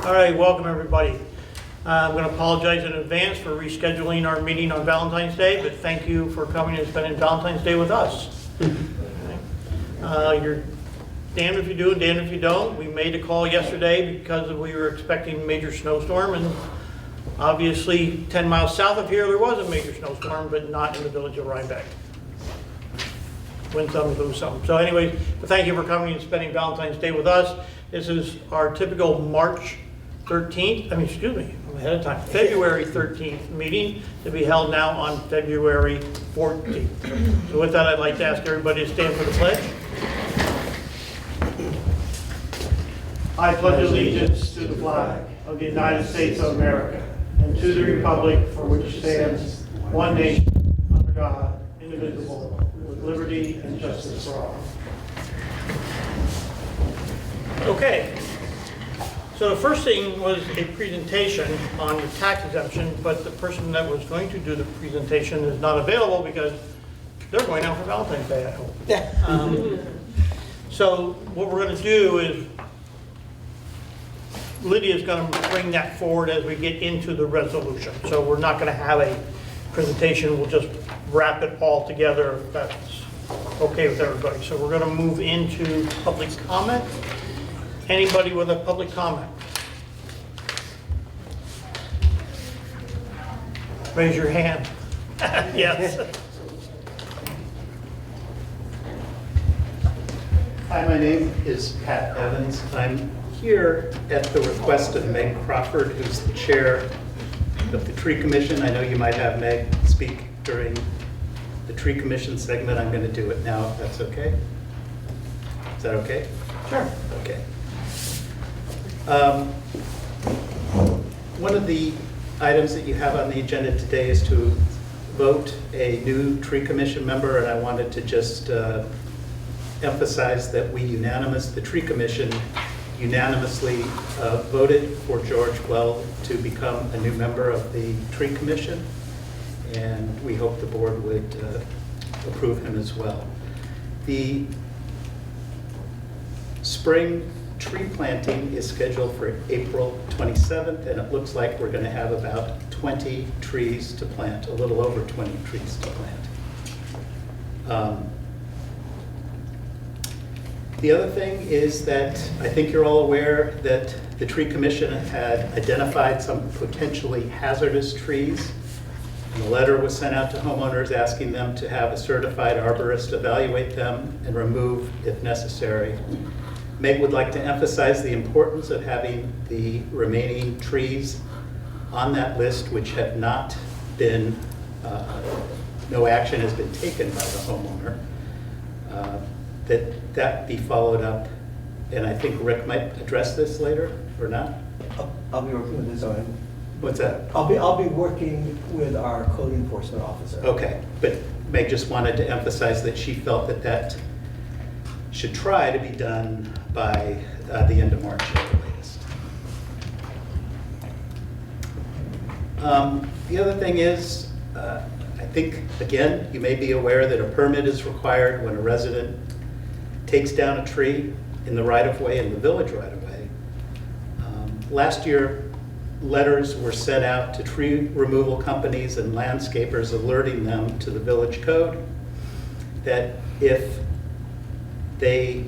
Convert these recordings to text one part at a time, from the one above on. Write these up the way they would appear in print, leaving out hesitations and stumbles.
All right, welcome everybody. I'm going to apologize in advance for rescheduling our meeting on Valentine's Day, but thank you for coming and spending Valentine's Day with us. You're damned if you do and damned if you don't. We made a call yesterday because we were expecting a major snowstorm, and obviously 10 miles south of here there was a major snowstorm, but not in the village of Rhinebeck. Win some, lose some. So anyways, thank you for coming and spending Valentine's Day with us. This is our typical March 13th, I'm ahead of time, February 13th meeting to be held now on February 14th. So with that, I'd like to ask everybody to stand for the pledge. I pledge allegiance to the flag of the United States of America and to the republic for which stands one nation, under God, indivisible, with liberty and justice for all. Okay. So the first thing was a presentation on the tax exemption, but the person that was going to do the presentation is not available because they're going out for Valentine's Day, I hope. So what we're going to do is Lydia's going to bring that forward as we get into the resolution. So we're not going to have a presentation, we'll just wrap it all together if that's okay with everybody. So we're going to move into public comment. Anybody with a public comment? Raise your hand. Yes. Hi, my name is Pat Evans. I'm here at the request of Meg Crawford, who's the chair of the Tree Commission. I know you might have Meg speak during the Tree Commission segment. I'm going to do it now, if that's okay. Is that okay? Sure. Okay. One of the items that you have on the agenda today is to vote a new Tree Commission member, and I wanted to just emphasize that the Tree Commission unanimously voted for George Well to become a new member of the Tree Commission, and we hope the board would approve him as well. The spring tree planting is scheduled for April 27th, and it looks like we're going to have about 20 trees to plant, a little over 20 trees to plant. The other thing is that I think you're all aware that the Tree Commission had identified some potentially hazardous trees, and a letter was sent out to homeowners asking them to have a certified arborist evaluate them and remove if necessary. Meg would like to emphasize the importance of having the remaining trees on that list which have not been, no action has been taken by the homeowner, that be followed up. And I think Rick might address this later, or not? I'll be working with the zoning. What's that? I'll be working with our code enforcement officer. Okay, but Meg just wanted to emphasize that she felt that should try to be done by the end of March at the latest. The other thing is, I think, again, you may be aware that a permit is required when a resident takes down a tree in the right-of-way, in the village right-of-way. Last year, letters were sent out to tree removal companies and landscapers alerting them to the village code that if the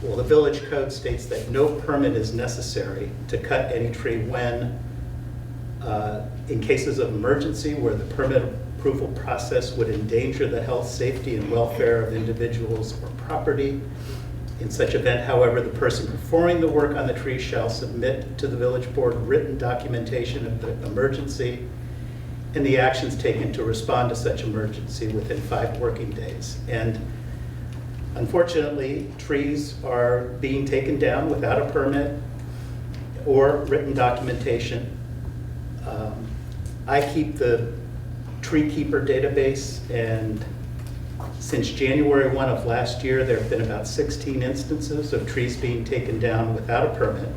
village code states that no permit is necessary to cut any tree when, in cases of emergency where the permit approval process would endanger the health, safety, and welfare of individuals or property. In such event, however, the person performing the work on the tree shall submit to the village board written documentation of the emergency and the actions taken to respond to such emergency within 5 working days. And unfortunately, trees are being taken down without a permit or written documentation. I keep the tree keeper database, and since January 1 of last year, there have been about 16 instances of trees being taken down without a permit.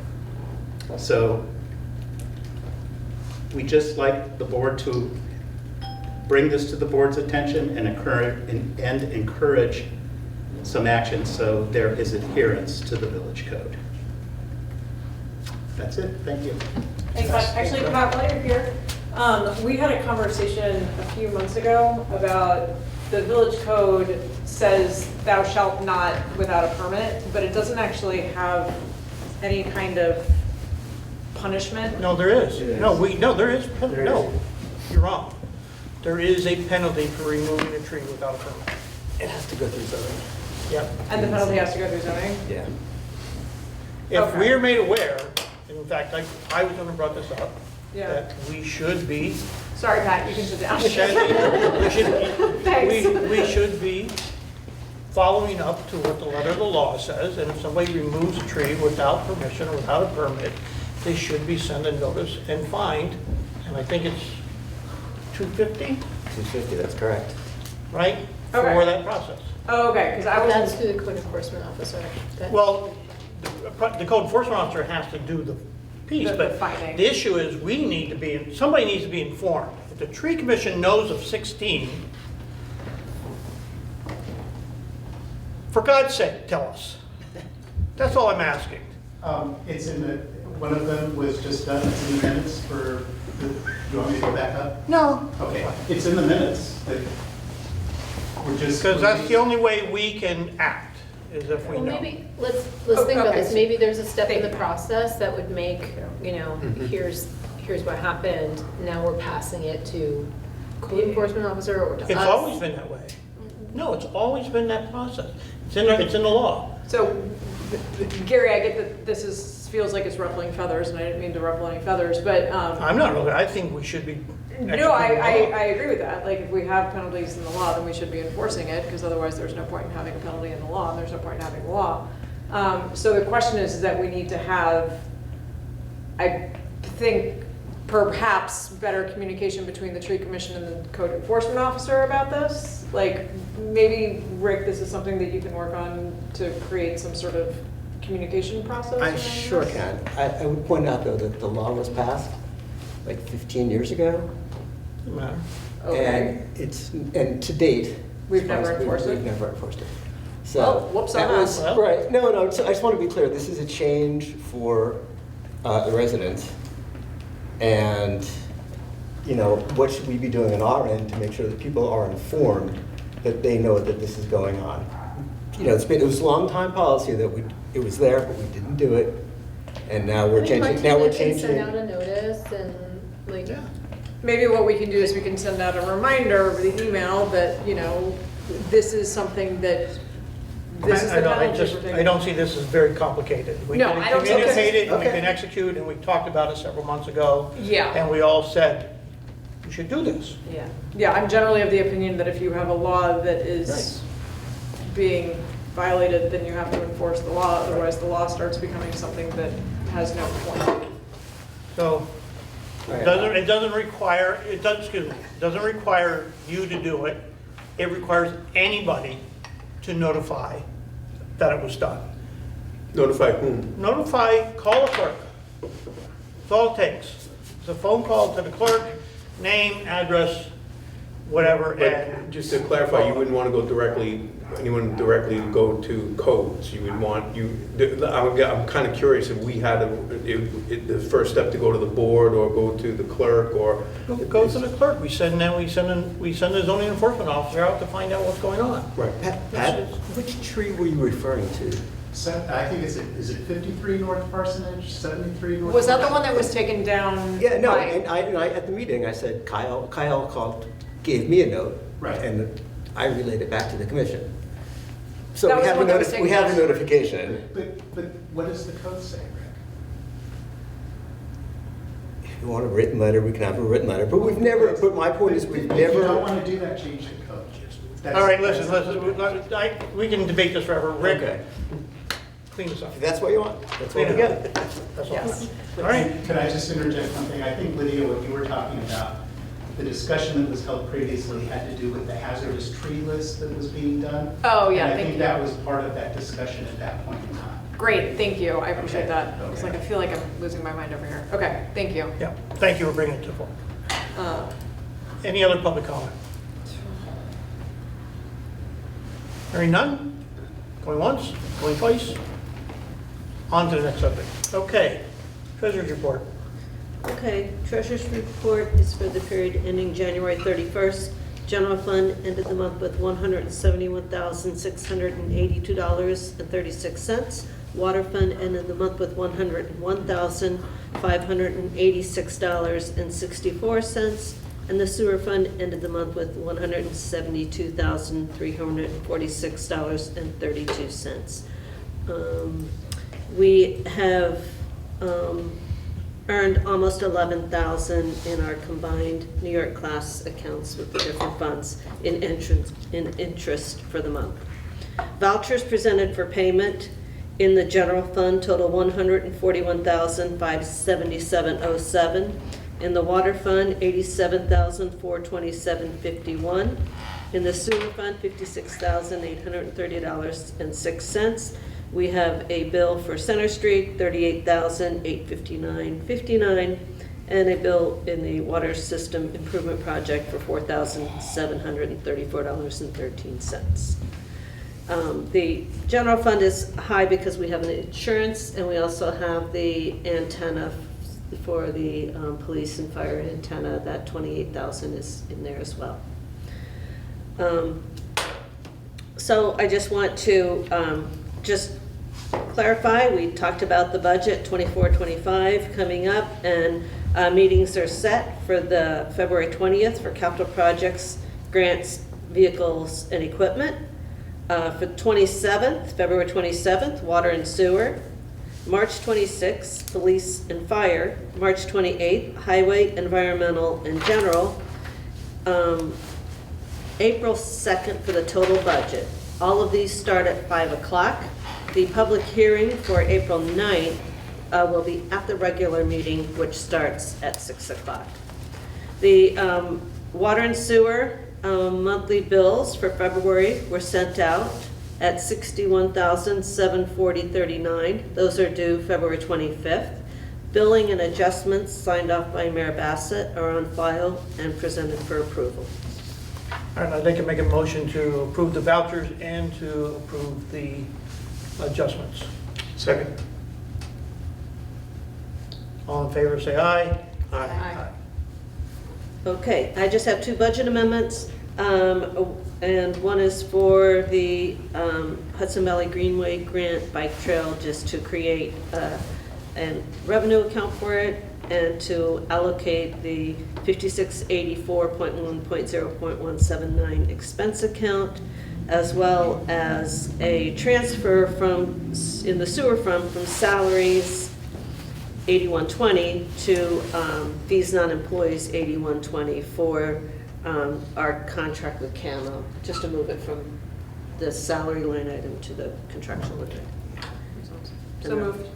So we just like the board to bring this to the board's attention and encourage some action so there is adherence to the village code. That's it, thank you. Thanks, Pat. Actually, Pat, while you're here, we had a conversation a few months ago about the village code says thou shalt not without a permit, but it doesn't actually have any kind of punishment. No, there is. No, there is. There No, is. you're wrong. There is a penalty for removing a tree without a permit. It has to go through zoning. Yep. And the penalty has to go through zoning? Yeah. If Okay. we're made aware, and in fact, I was gonna brought this up, Yeah. that we should be, Sorry, Pat, you can sit down. we should be following up to what the letter of the law says, and if somebody removes a tree without permission or without a permit, they should be sent a notice and fined, and I think it's $250, 250, that's correct. right? Okay. For that process. Oh, okay, because I That's was, through the code enforcement officer. That- Well, the code enforcement officer has to do the piece, The but finding. the issue is we need to be, somebody needs to be informed. If the tree commission knows of 16, for God's sake, tell us. That's all I'm asking. It's in the, one of them was just done, it's in the minutes for, you want me to go back up? No. Okay, it's in the minutes that we're just. Because that's the only way we can act, is if we Well, know. maybe, let's think about Okay. this. Maybe there's a step in the Thank you. process that would make, you know, here's what happened. Now we're passing it to code enforcement officer or to us. It's always been that way. No, it's always been that process. It's in the law. so, Gary, I get that this feels like it's ruffling feathers, and I didn't mean to ruffle any feathers, but, I'm not really, I think we should be executing no, I the law. agree with that. Like, if we have penalties in the law, then we should be enforcing it, because otherwise there's no point in having a penalty in the law, and there's no point in having the law. So the question is that we need to have, I think, perhaps better communication between the tree commission and the code enforcement officer about this. Like, maybe, Rick, this is something that you can work on to create some sort of communication process I around sure this? can. I would point out, though, that the law was passed like 15 years ago. Doesn't matter. Okay. And to date. We've as far never as enforced it? We've never enforced it. So. Well, whoops on that was- us. Right, no, so I just want to be clear, this is a change for the residents. And, you know, what should we be doing on our end to make sure that people are informed, that they know that this is going on? You know, it was a long time policy that it was there, but we didn't do it. And now we're changing, now we're changing. Send out a notice and like. Yeah. Maybe what we can do is we can send out a reminder over the email that, you know, this is something that, this is the penalty we're taking. I don't see this as very complicated. We No, can I don't see this- communicate it, and we Okay. can execute, and we talked about it several months ago. Yeah. And we all said, we should do this. Yeah, yeah, I'm generally of the opinion that if you have a law that is being violated, then you have to enforce the law, otherwise the law starts becoming something that has no point. So, it doesn't require you to do it. It requires anybody to notify that it was done. Notify whom? Call the clerk. That's all it takes. It's a phone call to the clerk, name, address, whatever, But and. just to clarify, you wouldn't want to go directly, anyone directly go to codes. You would want, I'm kind of curious if we had the first step to go to the board or go to the clerk or. Go to the clerk. We send the zoning enforcement officer out to find out what's going on. Right. Pat, which tree were you referring to? I think is it 53 North Parsonage, 73 North? Was that the one that was taken down? Yeah, no, by- and I, at the meeting, I said, Kyle called, gave me a note. Right. And I relayed it back to the commission. So That we was have the one that was taken we have a down. notification. But what does the code say, Rick? If you want a written letter, we can have a written letter, but we've never, but my point is, we've If you don't never. want to do that, change the code. That's- All right, listen, that's- we can debate this forever. Rick, Okay. clean this up. If that's what you want, that's what Clean we it get. up. That's all. Yes. All right. Could I just interject one thing? I think, Lydia, what you were talking about, the discussion that was held previously had to do with the hazardous tree list that was being done. Oh, yeah, And I thank think you. that was part of that discussion at that point in time. Great, thank you, I appreciate Okay, that. I was okay. like, I feel like I'm losing my mind over here. Okay, thank you. Yeah, thank you for bringing it to the floor. Uh, Any other public comment? Hearing none? Going once, going twice? On to the next subject. Okay. Treasurer's report. Okay, treasurer's report is for the period ending January 31st. General fund ended the month with $171,682.36. Water fund ended the month with $101,586.64. And the sewer fund ended the month with $172,346.32. We have earned almost 11,000 in our combined New York class accounts with the different funds in interest for the month. Vouchers presented for payment in the general fund total $141,577.07. In the water fund, $87,427.51. In the sewer fund, $56,830.06. We have a bill for Center Street, $38,859.59, and a bill in the water system improvement project for $4,734.13. The general fund is high because we have an insurance, and we also have the antenna for the police and fire antenna. That $28,000 is in there as well. So I just want to just clarify, we talked about the budget 24-25 coming up, and meetings are set for the February 20th for capital projects, grants, vehicles, and equipment. For 27th, February 27th, water and sewer. March 26th, police and fire. March 28th, highway, environmental, and general. April 2nd for the total budget. All of these start at 5 o'clock. The public hearing for April 9th will be at the regular meeting, which starts at 6 o'clock. The water and sewer monthly bills for February were sent out at $61,740.39. Those are due February 25th. Billing and adjustments signed off by Mayor Bassett are on file and presented for approval. All right, I'd like to make a motion to approve the vouchers and to approve the adjustments. Second. All in favor, say aye. Aye. Okay, I just have two budget amendments, and one is for the Hudson Valley Greenway Grant Bike Trail, just to create a revenue account for it and to allocate the 5684.1.0.179 expense account, as well as a transfer from, in the sewer fund, from salaries 8120 to fees non-employees 8120 for our contract with Camo, just to move it from the salary line item to the contractual line item. So moved.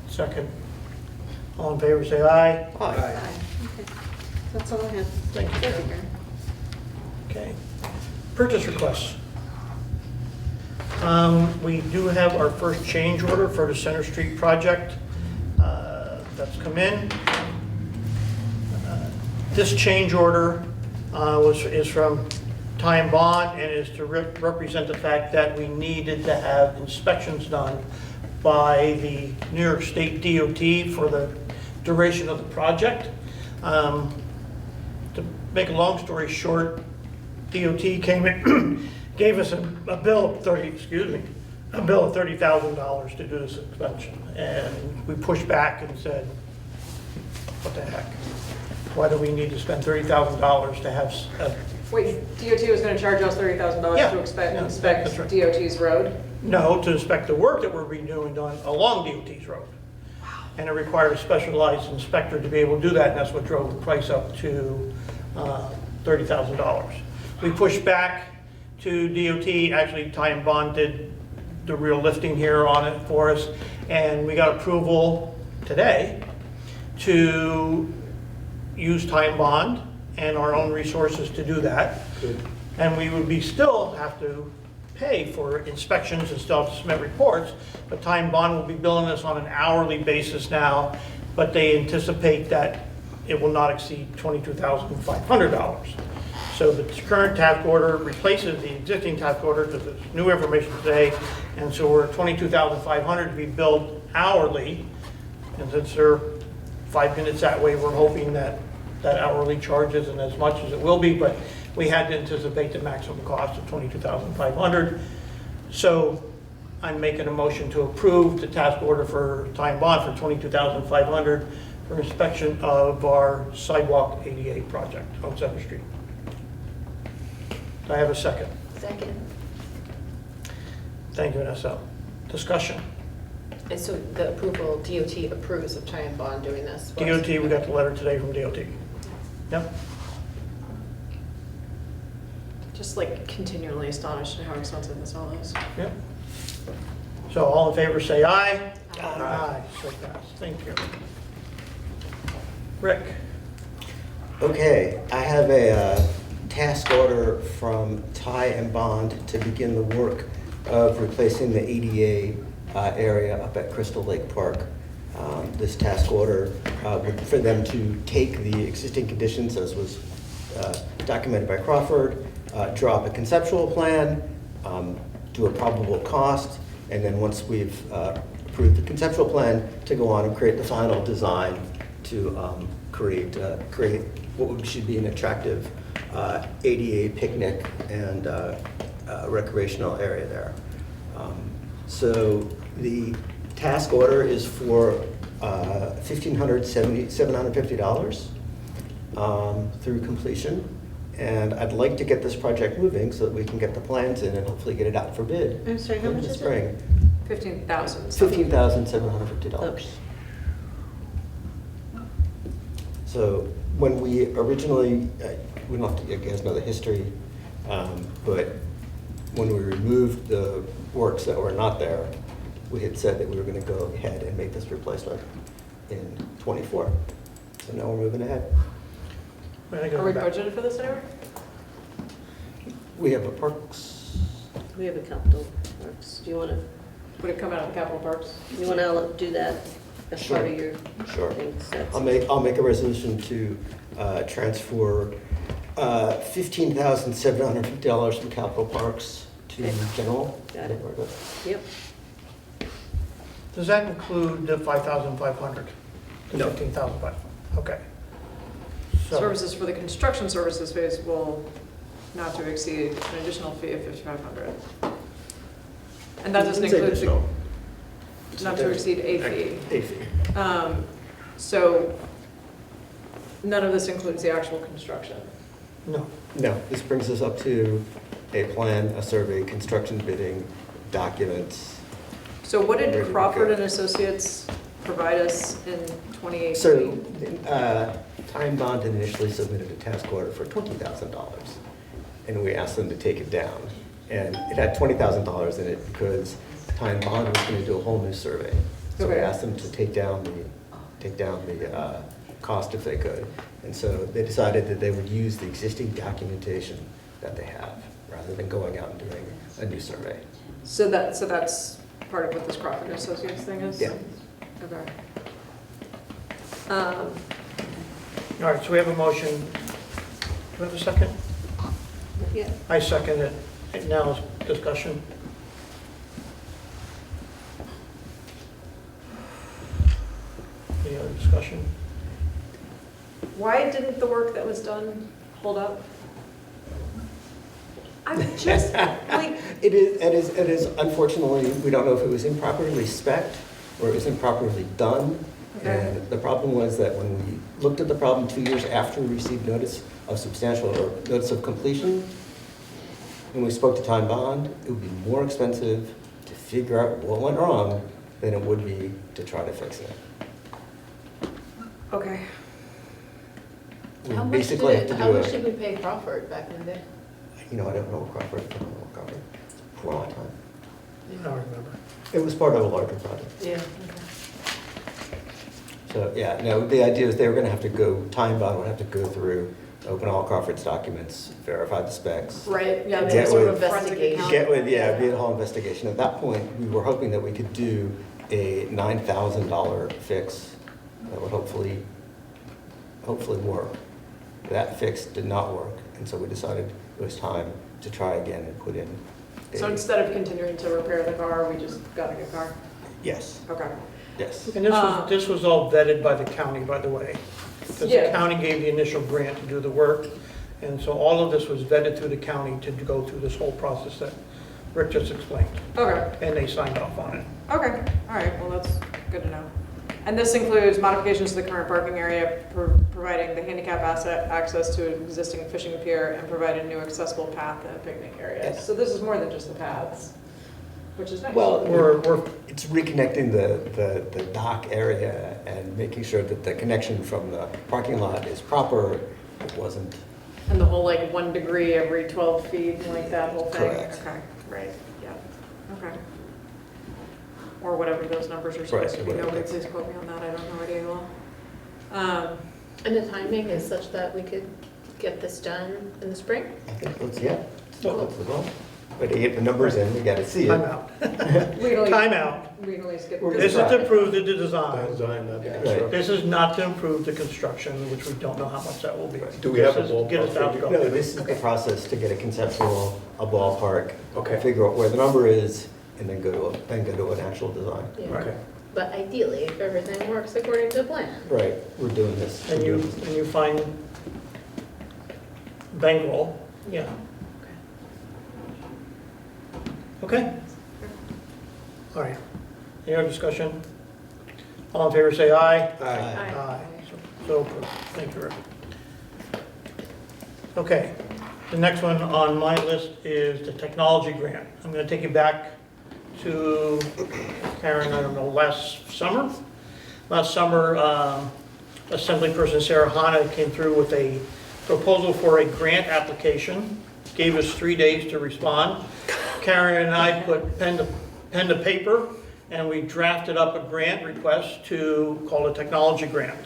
Second. All in favor, say aye. Okay. That's all I have. Thank you. Thank you, Karen. Okay. Purchase requests. We do have our first change order for the Center Street project that's come in. This change order is from Time Bond and is to represent the fact that we needed to have inspections done by the New York State DOT for the duration of the project. To make a long story short, DOT came in, gave us a bill of $30,000 to do this inspection, and we pushed back and said, "What the heck? Why do we need to spend $30,000 to have Wait, DOT was gonna charge us $30,000 Yeah, to inspect yeah, that's right. DOT's road? No, to inspect the work that we're being doing along DOT's road. And it required a specialized inspector to be able to do that, and that's what drove the price up to $30,000. We pushed back to DOT, actually Time Bond did the real lifting here on it for us, and we got approval today to use Time Bond and our own resources to do that. Good. And we would still have to pay for inspections and still have to submit reports, but Time Bond will be billing us on an hourly basis now, but they anticipate that it will not exceed $22,500. So the current task order replaces the existing task order because there's new information today, and so we're at $22,500 to be billed hourly. And since they're 5 minutes that way, we're hoping that that hourly charge isn't as much as it will be, but we had to anticipate the maximum cost of $22,500. So I'm making a motion to approve the task order for time bond for $22,500 for inspection of our sidewalk ADA project on 7th Street. Do I have a second? Second. Thank you, Vanessa. Discussion. And so the approval, DOT approves of Ty and Bond doing this? for us? DOT, we got the letter today from DOT. Yep. Just like continually astonished at how expensive this all is. Yep. So all in favor, say aye. Aye. Aye, so passed. Thank you. Rick? Okay, I have a task order from Ty and Bond to begin the work of replacing the ADA area up at Crystal Lake Park. This task order would for them to take the existing conditions as was documented by Crawford, draw up a conceptual plan, do a probable cost, and then once we've approved the conceptual plan, to go on and create the final design to create what should be an attractive ADA picnic and recreational area there. So the task order is for $1,750 through completion. And I'd like to get this project moving so that we can get the plans in and hopefully get it out for bid. I'm sorry, how in much the is it? spring. 15,000. $15,750. Okay. So when we originally, we don't have to, you guys know the history, but when we removed the works that were not there, we had said that we were going to go ahead and make this replacement in '24. So now we're moving ahead. When I go Are we back- budgeted for this anywhere? We have a parks, We have a capital works. Do you want to, Would it come out of the capital parks? you want to do that as part of Sure. your Sure. things? That's- I'll make a resolution to transfer $15,750 from capital parks to Okay. general. Got it. Yep. Does that include the 5,500? The No. 15,500? Okay. So- Services for the construction services phase will not to exceed an additional fee of 5,500. And that doesn't It's include, additional. not to exceed a fee. A fee. So none of this includes the actual construction. No. No, this brings us up to a plan, a survey, construction bidding, documents. So what Ready did to Crawford go. and Associates provide us in 2018? So, Time Bond initially submitted a task order for $20,000, and we asked them to take it down. And it had $20,000 in it because Time Bond was going to do a whole new survey. So we Okay. asked them to take down the cost if they could. And so they decided that they would use the existing documentation that they have, rather than going out and doing a new survey. So that's part of what this Crawford and Associates thing is? Yeah. Okay. All right, so we have a motion. Do we have a second? Yeah. I second it. And now is discussion. Any other discussion? Why didn't the work that was done hold up? I'm just, like, It is, unfortunately, we don't know if it was improperly spec'd or it was improperly done. Okay. And the problem was that when we looked at the problem 2 years after we received notice of substantial, or notice of completion, when we spoke to Time Bond, it would be more expensive to figure out what went wrong than it would be to try to fix it. okay. We How much did basically have to how do much did a, we pay Crawford back in the day? you know, I don't know Crawford, for a long time. I don't remember. It was part of a larger project. Yeah. So, yeah, no, the idea is they were gonna have to go, Time Bond would have to go through, open all Crawford's documents, verify the specs. Right, yeah, Get there's sort of with- forensic Investigation. accounting. Get with, yeah, be the whole investigation. At that point, we were hoping that we could do a $9,000 fix that would hopefully work. That fix did not work, and so we decided it was time to try again and put in So a, instead of continuing to repair the car, we just got a new car? yes. Okay. Yes. And this was all vetted by the county, by the way. Because the Yeah. county gave the initial grant to do the work. And so all of this was vetted through the county to go through this whole process that Rick just explained. Okay, And they signed off on it. okay, all right, well, that's good to know. And this includes modifications to the current parking area, providing the handicap access to an existing fishing pier, and provide a new accessible path and a picnic area. Yes. So this is more than just the paths, which is nice. Well, We're it's reconnecting the dock area and making sure that the connection from the parking lot is proper. It wasn't, And the whole like 1 degree every 12 feet, like that whole thing? Correct. Okay, right, yeah, okay. Or whatever those numbers are supposed to Right, be. whatever Nobody that's- please quote me on that, I don't know idea well. And the timing is such that we could get this done in the spring? I think, let's, yeah. That's the goal. But to get the numbers in, we gotta see time it. out. Legally- Time out. Legally skip. We're This is to improve the design. Design, not the Yeah. construction. This is not to improve the construction, which we don't know how much that will be. Do we have a This is get us ballpark out figure? going. No, this is the process to get a conceptual, a ballpark. Okay. Figure out where the number is, and then go to an actual design. Yeah. Okay. But ideally, if everything works according to plan. Right, we're doing this. And you find bankroll, yeah. Okay? All right. Any other discussion? All in favor, say aye. Aye. Aye. So approved. Thank you, Rick. Okay, the next one on my list is the technology grant. I'm gonna take you back to, Karen, I don't know, last summer? Last summer, Assemblyperson Sarah Hanna came through with a proposal for a grant application, gave us 3 days to respond. Karen and I put pen to paper, and we drafted up a grant request called a technology grant.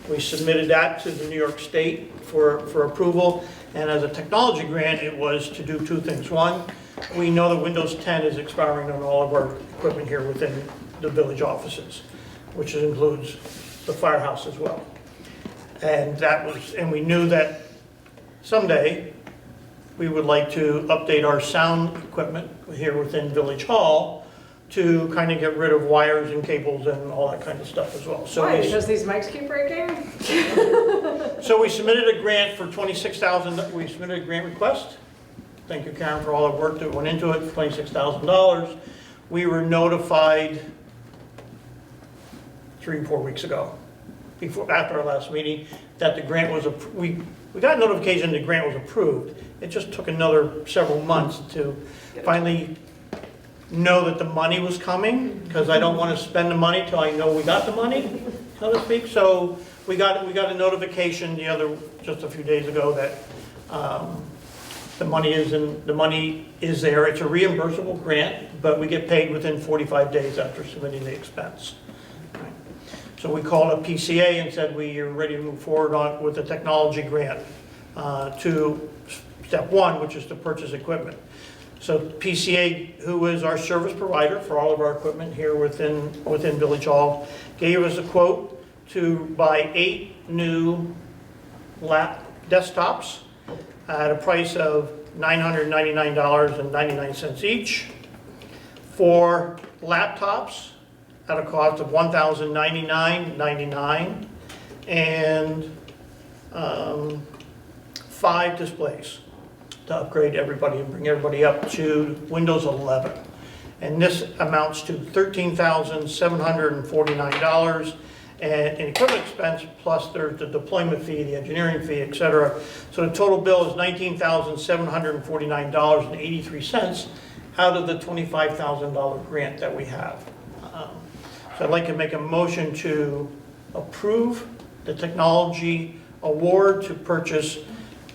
We submitted that to the New York State for approval, and as a technology grant, it was to do 2 things. One, we know that Windows 10 is expiring on all of our equipment here within the village offices, which includes the firehouse as well. And we knew that someday we would like to update our sound equipment here within Village Hall to kind of get rid of wires and cables and all that kind of stuff as well. So Why, because these mics keep breaking? So we submitted a grant for $26,000, we submitted a grant request. Thank you, Karen, for all the work that went into it, $26,000. We were notified 3 or 4 weeks ago, after our last meeting, that the grant was, we got notification the grant was approved. It just took another several months to finally know that the money was coming, because I don't want to spend the money till I know we got the money, so to speak. So we got a notification just a few days ago that the money is there. It's a reimbursable grant, but we get paid within 45 days after submitting the expense. Right. So we called up PCA and said we are ready to move forward with the technology grant to step 1, which is to purchase equipment. So PCA, who is our service provider for all of our equipment here within Village Hall, gave us a quote to buy 8 new lap desktops at a price of $999.99 each. 4 laptops at a cost of $1,099.99, and 5 displays to upgrade everybody and bring everybody up to Windows 11. And this amounts to $13,749 and equipment expense, plus there's the deployment fee, the engineering fee, et cetera. So the total bill is $19,749.83 out of the $25,000 grant that we have. So I'd like to make a motion to approve the technology award to purchase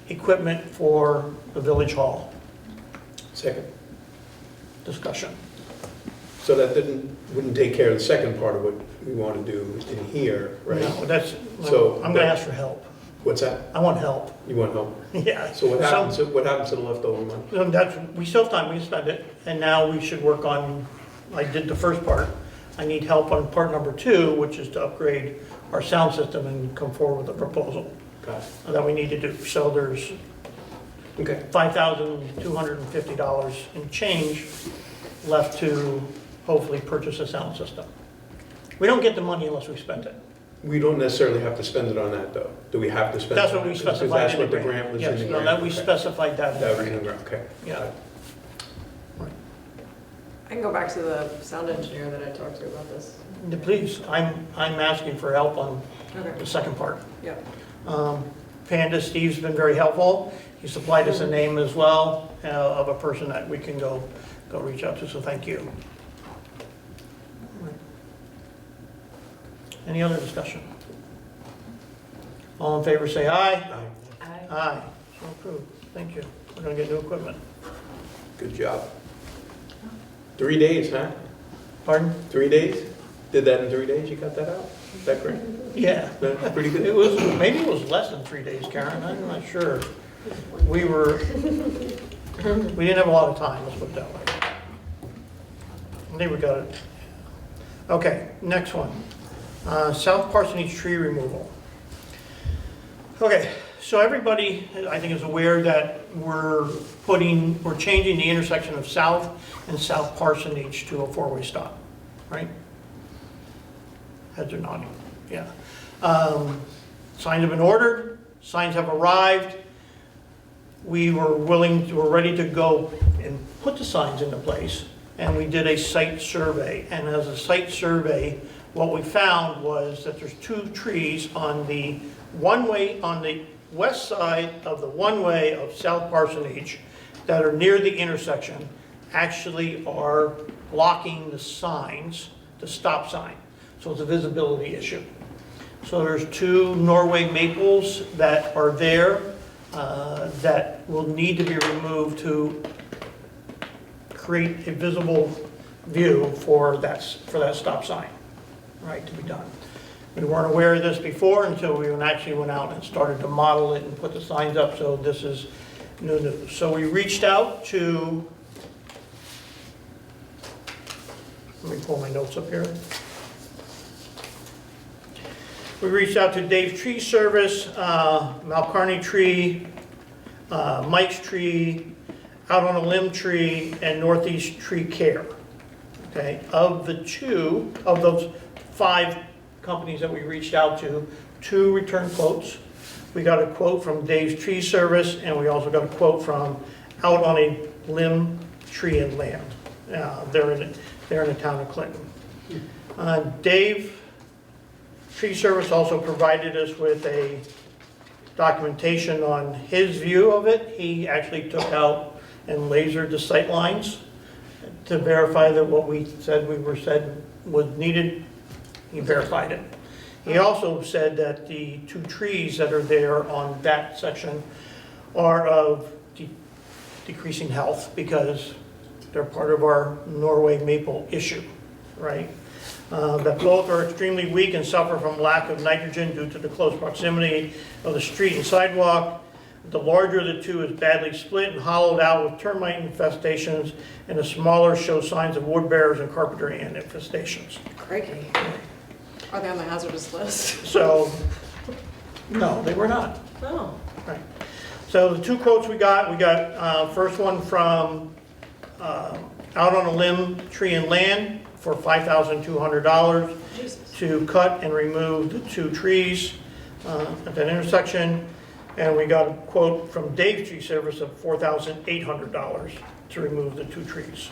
equipment for the Village Hall. Second. Discussion. So that wouldn't take care of the second part of what we want to do in here, right? No, So- I'm gonna ask for help. What's that? I want help. You want help? Yeah. So what happens to the leftover money? We still have time, we can spend it, and now we should work on, I did the first part. I need help on part number 2, which is to upgrade our sound system and come forward with a proposal Got it. that we need to do. So there's Okay. $5,250 in change left to hopefully purchase a sound system. We don't get the money unless we spend it. We don't necessarily have to spend it on that, though. Do we have to spend it? That's what on we that? Because specified that's in the what the grant. grant was in Yes, the no, grant. that we Okay. specified that in That the was in the grant. grant, okay. Yeah. I can go back to the sound engineer that I talked to about this. Please, I'm asking for help on Okay, the second part. yeah. Panda, Steve's been very helpful. He supplied us a name as well of a person that we can go reach out to, so thank you. Any other discussion? All in favor, say aye. Aye. Aye, so approved. Thank you. We're gonna get new equipment. Good job. 3 days, huh? Pardon? 3 days? Did that in 3 days? You got that out? Is that great? Yeah. That's pretty good. It was, maybe it was less than 3 days, Karen, I'm not sure. We didn't have a lot of time, let's put it that way. I think we got it. Okay, next one. South Parsonage tree removal. Okay, so everybody, I think, is aware that we're changing the intersection of South and South Parsonage to a four-way stop, right? Heads are nodding, yeah. Signs have been ordered, signs have arrived. We're ready to go and put the signs into place, and we did a site survey. And as a site survey, what we found was that there's 2 trees on the west side of the one-way of South Parsonage that are near the intersection, actually are blocking the signs, the stop sign. So it's a visibility issue. So there's 2 Norway maples that are there that will need to be removed to create a visible view for that stop sign, right, to be done. We weren't aware of this before until we actually went out and started to model it and put the signs up, so this is new news. So we reached out to, let me pull my notes up here. We reached out to Dave's Tree Service, Malcarney Tree, Mike's Tree, Out on a Limb Tree, and Northeast Tree Care. Okay, of those 5 companies that we reached out to, 2 return quotes. We got a quote from Dave's Tree Service, and we also got a quote from Out on a Limb Tree and Land. They're in the town of Clinton. Dave Tree Service also provided us with a documentation on his view of it. He actually took out and lasered the sight lines to verify that what we said was needed. He verified it. He also said that the 2 trees that are there on that section are of decreasing health because they're part of our Norway maple issue, right? That both are extremely weak and suffer from lack of nitrogen due to the close proximity of the street and sidewalk. The larger of the 2 is badly split and hollowed out with termite infestations, and the smaller shows signs of wood bearers and carpenter ant infestations. Crikey. Are they on the hazardous list? So, no, they were not. Oh. Right. So the 2 quotes we got first one from Out on a Limb Tree and Land for $5,200 to cut and remove the 2 trees at that intersection. And we got a quote from Dave's Tree Service of $4,800 to remove the 2 trees.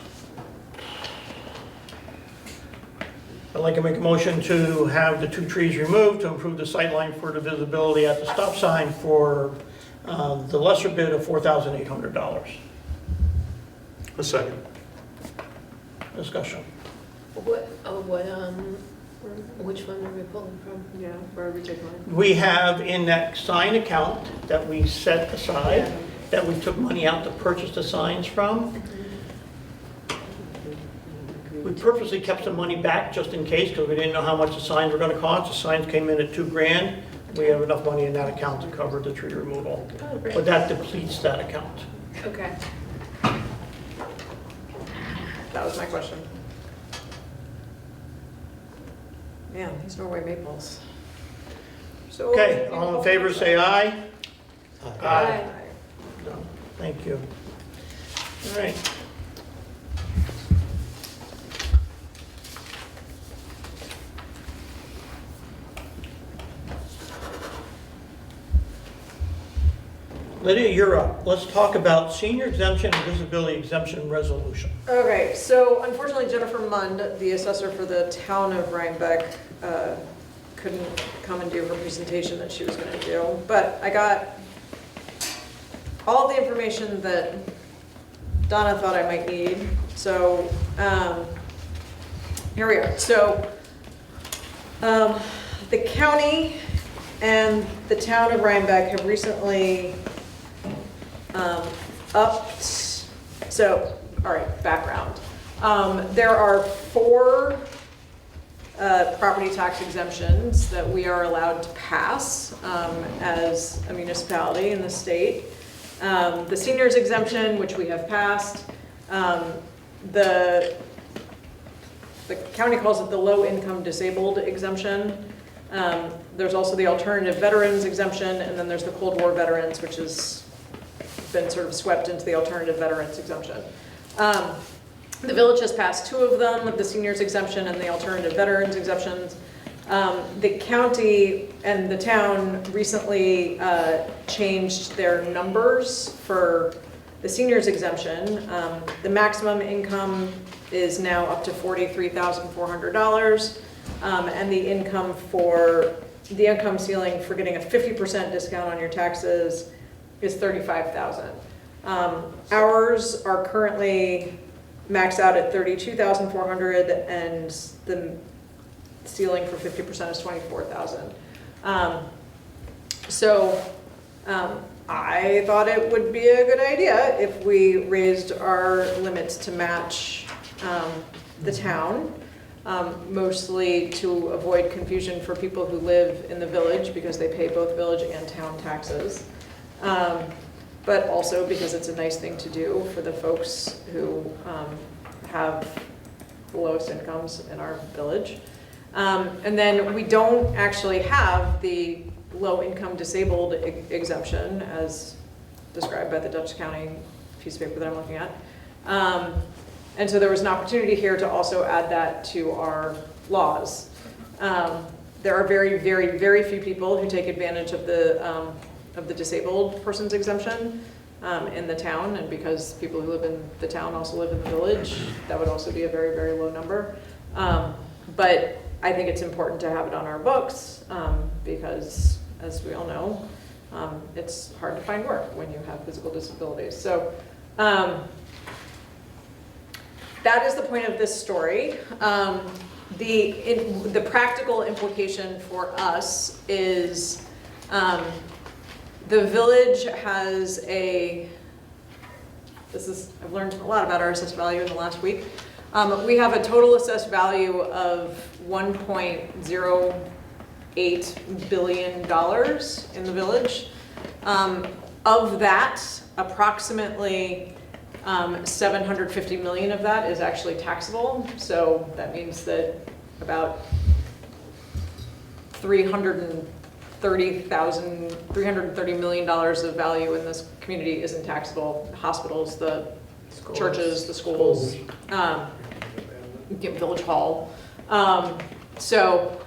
I'd like to make a motion to have the 2 trees removed to improve the sight line for the visibility at the stop sign for the lesser bid of $4,800. A second. Discussion. Which one are we pulling from? Yeah, where are we taking it? We have in that sign account that we set aside, that we took money out to purchase the signs from. We purposely kept some money back just in case, because we didn't know how much the signs were gonna cost. The signs came in at $2 grand. We have enough money in that account to cover the tree removal. Oh, great. But that depletes that account. Okay. That was my question. Man, these Norway maples. So. Okay, all in favor, say aye. Aye. No, thank you. All right. Lydia, you're up. Let's talk about senior exemption and disability exemption resolution. Okay, so unfortunately Jennifer Mund, the assessor for the town of Rhinebeck, couldn't come and do her presentation that she was going to do, but I got all the information that Donna thought I might need. So here we are. So the county and the town of Rhinebeck have recently upped. So, all right, background. There are 4 property tax exemptions that we are allowed to pass as a municipality in the state. The seniors exemption, which we have passed. The county calls it the low income disabled exemption. There's also the alternative veterans exemption, and then there's the Cold War veterans, which has been sort of swept into the alternative veterans exemption. The village has passed 2 of them, the seniors exemption and the alternative veterans exemptions. The county and the town recently changed their numbers for the seniors exemption. The maximum income is now up to $43,400, and the income ceiling for getting a 50% discount on your taxes is $35,000. Ours are currently maxed out at $32,400, and the ceiling for 50% is $24,000. I thought it would be a good idea if we raised our limits to match the town, mostly to avoid confusion for people who live in the village because they pay both village and town taxes. But also because it's a nice thing to do for the folks who have the lowest incomes in our village. And then we don't actually have the low-income disabled exemption as described by the Dutch County piece of paper that I'm looking at. And so there was an opportunity here to also add that to our laws. There are very, very, very few people who take advantage of the disabled person's exemption in the town, and because people who live in the town also live in the village, that would also be a very, very low number. But I think it's important to have it on our books because, as we all know, it's hard to find work when you have physical disabilities. So that is the point of this story. The practical implication for us is the village has I've learned a lot about our assessed value in the last week. We have a total assessed value of $1.08 billion in the village. Of that, approximately 750 million of that is actually taxable. So that means that about $330 million of value in this community isn't taxable. The hospitals, the churches, the schools, village hall. So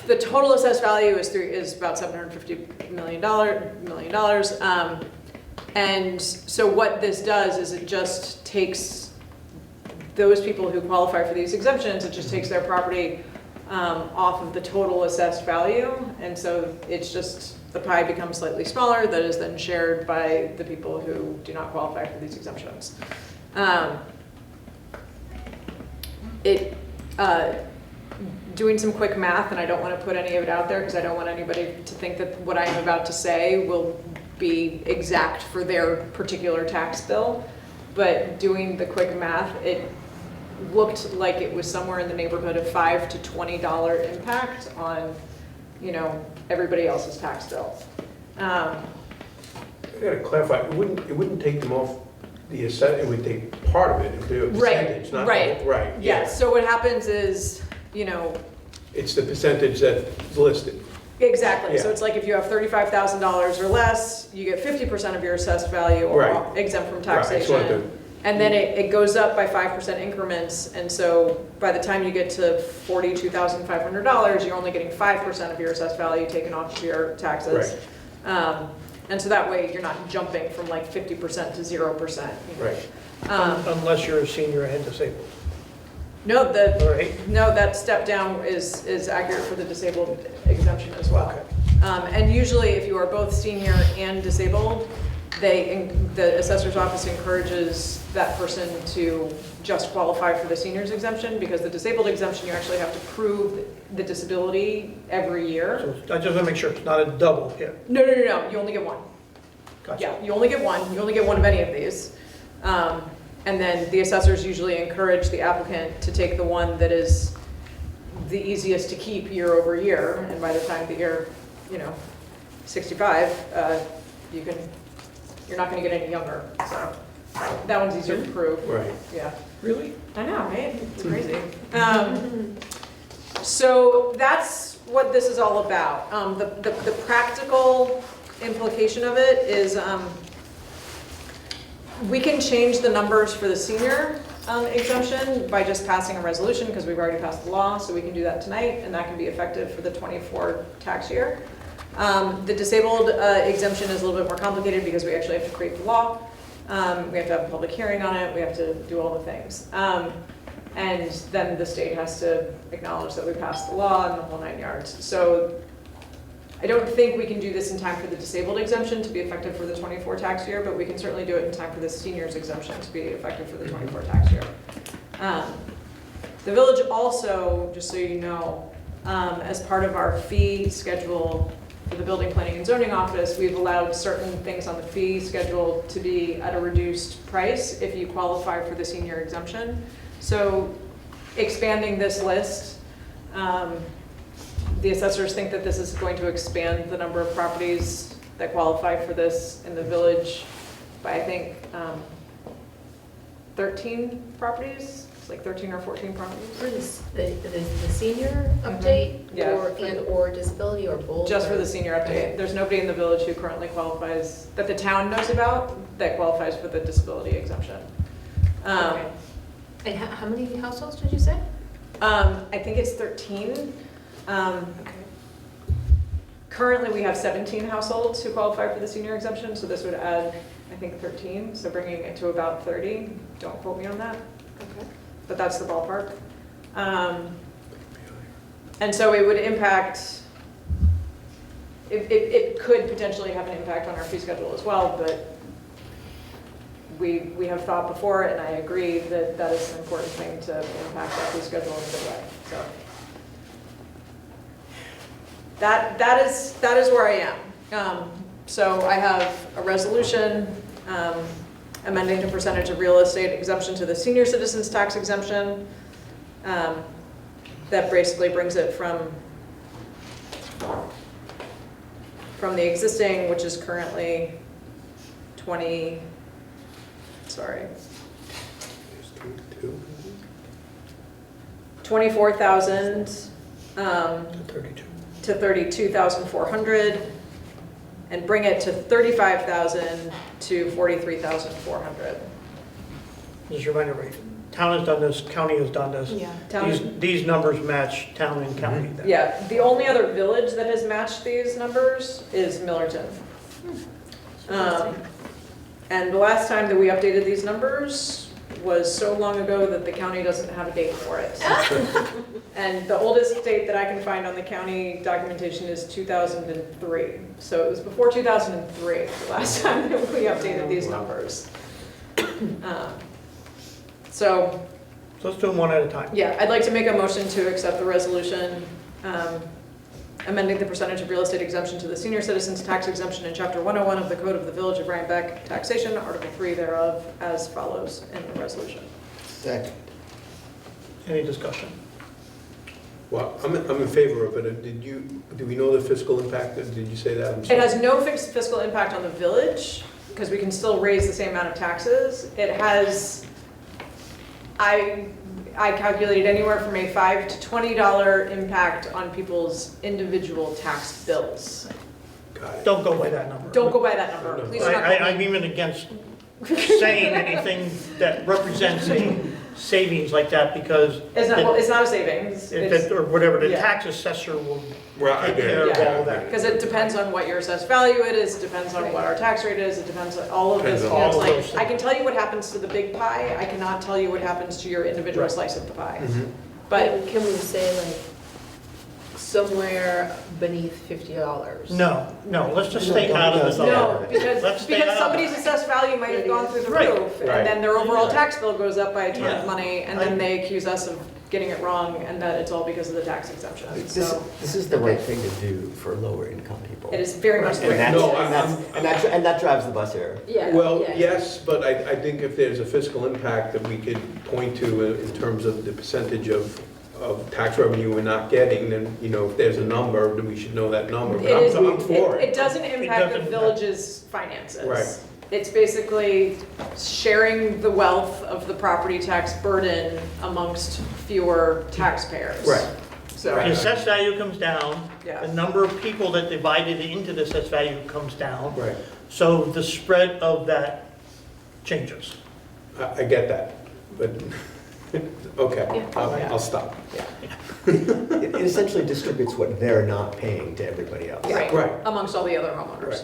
the total assessed value is about $750 million. And so what this does is it just takes those people who qualify for these exemptions, it just takes their property off of the total assessed value. And so it's just, the pie becomes slightly smaller that is then shared by the people who do not qualify for these exemptions. Doing some quick math, and I don't want to put any of it out there because I don't want anybody to think that what I am about to say will be exact for their particular tax bill, but doing the quick math, it looked like it was somewhere in the neighborhood of $5 to $20 impact on, everybody else's tax bill. I gotta clarify, it wouldn't take them off the assessment, it would take part of it, into a percentage, not the whole, right? Yeah. So what happens is, it's the percentage that's listed. Exactly. Yeah. So it's like if you have $35,000 or less, you get 50% of your assessed value Right. exempt from Right, I just taxation. wanted to- And then it goes up by 5% increments. And so by the time you get to $42,500, you're only getting 5% of your assessed value taken off of your taxes. Right. And so that way, you're not jumping from like 50% to 0%. You know? Right. Unless you're a senior and disabled. No, Right. no, that step down is accurate for the disabled exemption as well. And usually, if you are both senior and disabled, the assessor's office encourages that person to just qualify for the senior's exemption, because the disabled exemption, you actually have to prove the disability every year. So I just want to make sure it's not a double hit. No, you only get one. Gotcha. Yeah, you only get one. You only get one of any of these. And then the assessors usually encourage the applicant to take the one that is the easiest to keep year over year. And by the time that you're, 65, you're not going to get any younger. So that one's easier to prove. Right. Yeah. Really? I know, right? It's crazy. So that's what this is all about. The practical implication of it is we can change the numbers for the senior exemption by just passing a resolution, because we've already passed the law, so we can do that tonight, and that can be effective for the 24 tax year. The disabled exemption is a little bit more complicated because we actually have to create the law. We have to have a public hearing on it. We have to do all the things. And then the state has to acknowledge that we passed the law and the whole 9 yards. So I don't think we can do this in time for the disabled exemption to be effective for the 24 tax year, but we can certainly do it in time for the seniors exemption to be effective for the 24 tax year. The village also, just so you know, as part of our fee schedule for the Building, Planning, and Zoning Office, we've allowed certain things on the fee schedule to be at a reduced price if you qualify for the senior exemption. So expanding this list, the assessors think that this is going to expand the number of properties that qualify for this in the village by, I think, 13 properties. It's like 13 or 14 properties. For the senior update, Yeah. or disability, or both? Just for or- the senior update. There's nobody in the village who currently qualifies, that the town knows about, that qualifies for the disability exemption. Okay. And how many households did you say? I think it's 13. Currently, we have 17 households who qualify for the senior exemption, so this would add, I think, 13, so bringing it to about 30. Don't quote me on that, Okay. but that's the ballpark. And so it would impact, it could potentially have an impact on our fee schedule as well, but we have thought before, and I agree that that is an important thing to impact our fee schedule in a good way, so. That is where I am. So I have a resolution amending the percentage of real estate exemption to the senior citizens tax exemption. That basically brings it from the existing, which is currently 24,000 32. to 32,400, and bring it to 35,000 to 43,400. Just a reminder, right? Town has done this, county has done this. Yeah. These numbers match town and county. then. Yeah, the only other village that has matched these numbers is Millerton. And the last time that we updated these numbers was so long ago that the county doesn't have a date for it. And the oldest date that I can find on the county documentation is 2003. So it was before 2003, the last time that we updated these numbers. So, Let's do them one at a time. yeah, I'd like to make a motion to accept the resolution amending the percentage of real estate exemption to the senior citizens tax exemption in Chapter 101 of the Code of the Village of Rhinebeck, taxation, Article 3 thereof, as follows in the resolution. Second. Any discussion? Well, I'm in favor of it. Do we know the fiscal impact? Did you say that? I'm It sorry. has no fixed fiscal impact on the village, because we can still raise the same amount of taxes. It has, I calculated anywhere from a $5 to $20 impact on people's individual tax bills. Got it. Don't go by that number. Don't go by that number, please do not quote me. I'm even against saying anything that represents savings like that because. It's not, well, it's not a savings. If It's- it, or whatever, the yeah. tax assessor will Well, I take get it. care of Yeah. all of that. Because it depends on what your assessed value it is, it depends on what our tax rate is, it depends on all of this. Depends You on know, all it's of those like, I things. can tell you what happens to the big pie, I cannot tell you what happens to your individual Right. slice of the pie. Mhm. But But can we say like somewhere beneath $50? No, let's just stay No, out of no, the. no, because, Let's stay because out of somebody's it. assessed value might have gone through the Right. roof, Right. and then their overall Yeah. tax bill goes up by a ton Yeah. of money, and then they accuse us of getting it wrong, and that it's all because of the tax exemption, so. This is the right thing to do for lower income people. It is very much the And way. that's, No, and that drives the bus here. Yeah. Well, yeah. yes, but I think if there's a fiscal impact that we could point to in terms of the percentage of tax revenue we're not getting, then, you know, if there's a number, then we should know that number. But It is, I'm for it it. doesn't impact the doesn't- village's finances. Right. It's basically sharing the wealth of the property tax burden amongst fewer taxpayers. Right. So, The assessed value comes down, Yeah. the number of people that divided into the assessed value comes down. Right. So the spread of that changes. I get that, but, okay, Yeah. I'll stop. It essentially distributes what they're not paying to everybody else. right, Right. amongst all the other homeowners. Right.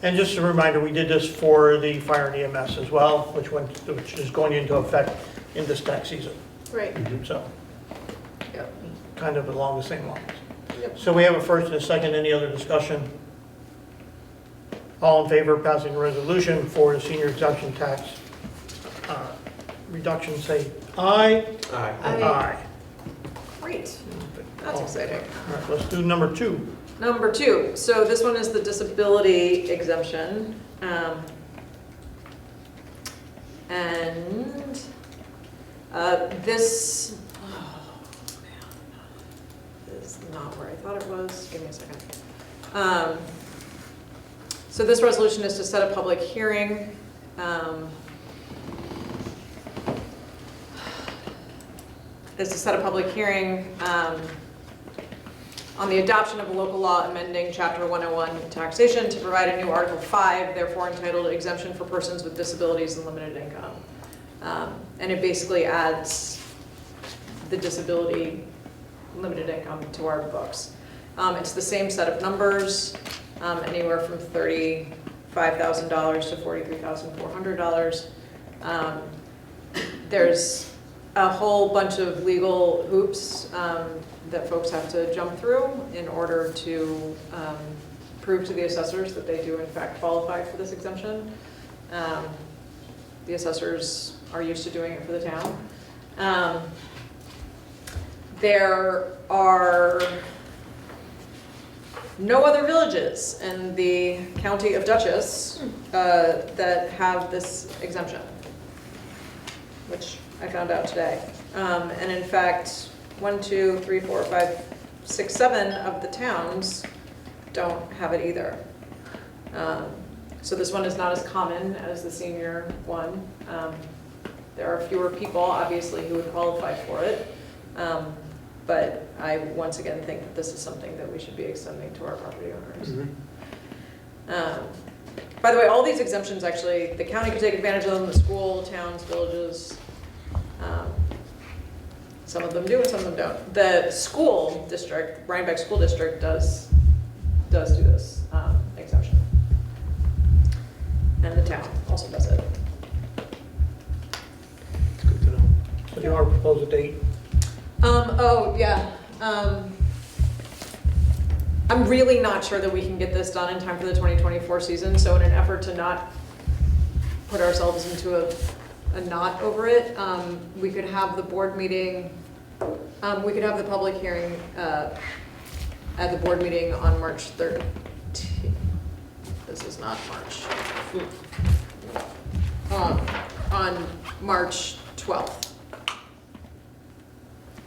And just a reminder, we did this for the fire and EMS as well, which is going into effect in this tax season. Right. So Yep. kind of along the same lines. Yep. So we have a first and a second. Any other discussion? All in favor of passing a resolution for the senior exemption tax reduction, say aye. Aye. Aye. Great, that's exciting. All right, let's do number 2. Number 2, so this one is the disability exemption. And this, oh man, is not where I thought it was. Give me a second. So this resolution is to set a public hearing. Is to set a public hearing on the adoption of a local law amending Chapter 101 taxation to provide a new Article 5, therefore entitled Exemption for Persons with Disabilities and Limited Income. And it basically adds the disability limited income to our books. It's the same set of numbers, anywhere from $35,000 to $43,400. There's a whole bunch of legal hoops that folks have to jump through in order to prove to the assessors that they do in fact qualify for this exemption. The assessors are used to doing it for the town. There are no other villages in the county of Dutchess that have this exemption, which I found out today. And in fact, 1, 2, 3, 4, 5, 6, 7 of the towns don't have it either. So this one is not as common as the senior one. There are fewer people, obviously, who would qualify for it. But I once again think that this is something that we should be extending to our property owners. By the way, all these exemptions, actually, the county could take advantage of them, the school, towns, villages. Some of them do and some of them don't. The school district, Rhinebeck School District does do this exemption. And the town also does it. It's good to know. So do you want to propose a date? Oh, yeah. I'm really not sure that we can get this done in time for the 2024 season, so in an effort to not put ourselves into a knot over it, we could have the board meeting, we could have the public hearing at the board meeting on March 13th. This is not March. On March 12th.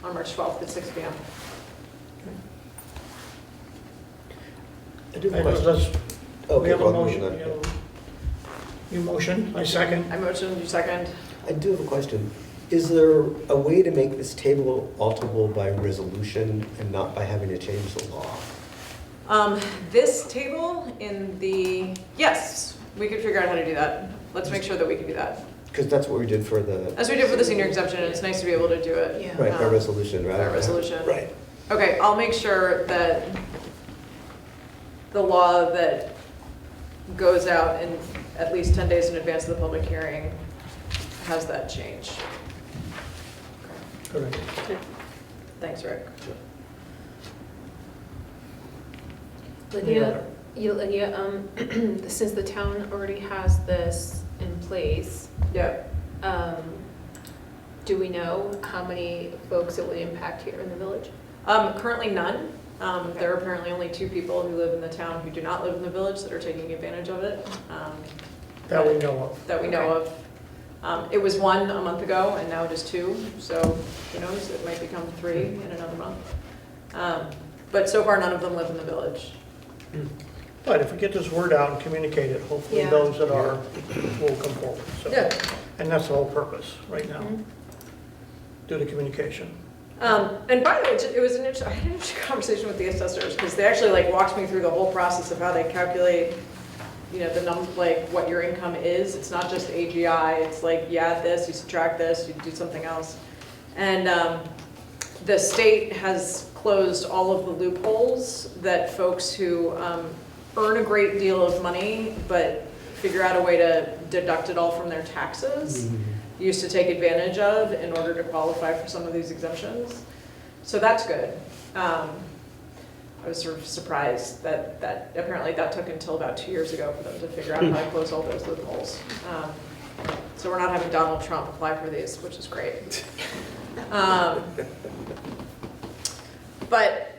On March 12th at 6 p.m. I do have a Let's- question. We Okay, have a well, motion. then, We have You motion, I second. I motion, you second. I do have a question. Is there a way to make this table alterable by resolution and not by having to change the law? This table in the, yes, we could figure out how to do that. Let's make sure that we can do that. because that's what we did for the, As we did for the senior exemption, it's nice to be able to do it. Yeah. right, by resolution, rather By than- resolution. Right. Okay, I'll make sure that the law that goes out in at least 10 days in advance of the public hearing has that change. Correct. Thanks, Rick. Lydia, since the town already has this in place, Yep. do we know how many folks it would impact here in the village? Currently none. There are apparently only 2 people who live in the town who do not live in the village that are taking advantage of it. That we know of. That we know of. It was 1 a month ago, and now it is 2, so who knows, it might become 3 in another month. But so far, none of them live in the village. But if we get this word out and communicate it, hopefully Yeah. those that are will come forward. So, Yeah. and that's the whole purpose right now, Mhm. do the communication. And by the way, it was I had an interesting conversation with the assessors, because they actually like walked me through the whole process of how they calculate, like what your income is. It's not just AGI, it's like you add this, you subtract this, you do something else. And the state has closed all of the loopholes that folks who earn a great deal of money, but figure out a way to deduct it all from their taxes, used to take advantage of in order to qualify for some of these exemptions. So that's good. I was sort of surprised that apparently that took until about 2 years ago for them to figure out how to close all those loopholes. So we're not having Donald Trump apply for these, which is great. But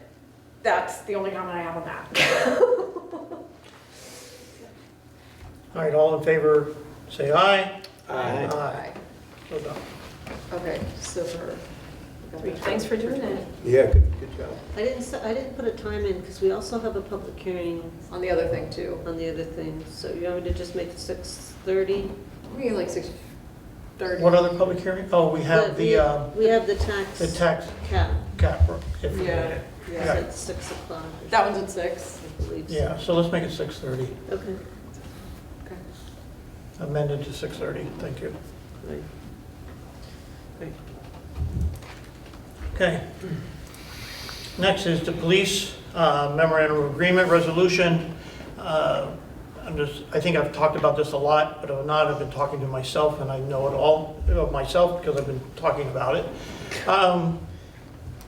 that's the only comment I have on that. All right, all in favor, say aye. Aye. Aye. So done. Okay, so Thanks for doing that. Yeah, good job. I didn't put a time in because we also have a public hearing on the other thing too. on the other thing. So you want me to just make it 6:30? We like 6:30. What other public hearing? Oh, we have We have the tax cap. cap. If we Yeah, need it. yeah. Yeah. It's at 6 o'clock. That one's at 6. I believe. so. Yeah, so let's make it 6:30, Okay. Okay. amended to 6:30, thank you. Right. Right. Okay. Next is the police memorandum of agreement resolution. I think I've talked about this a lot, but if not, I've been talking to myself, and I know it all of myself because I've been talking about it.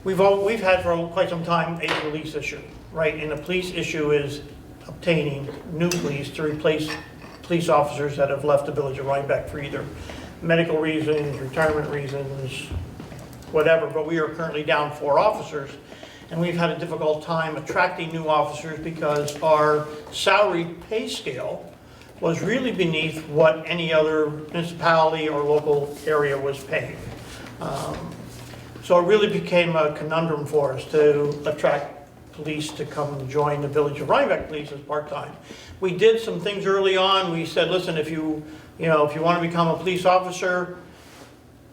We've had for quite some time a police issue, right? And the police issue is obtaining new police to replace police officers that have left the village of Rhinebeck for either medical reasons, retirement reasons, whatever, but we are currently down 4 officers, and we've had a difficult time attracting new officers because our salary pay scale was really beneath what any other municipality or local area was paying. So it really became a conundrum for us to attract police to come and join the Village of Rhinebeck Police as part-time. We did some things early on. We said, listen, if you want to become a police officer,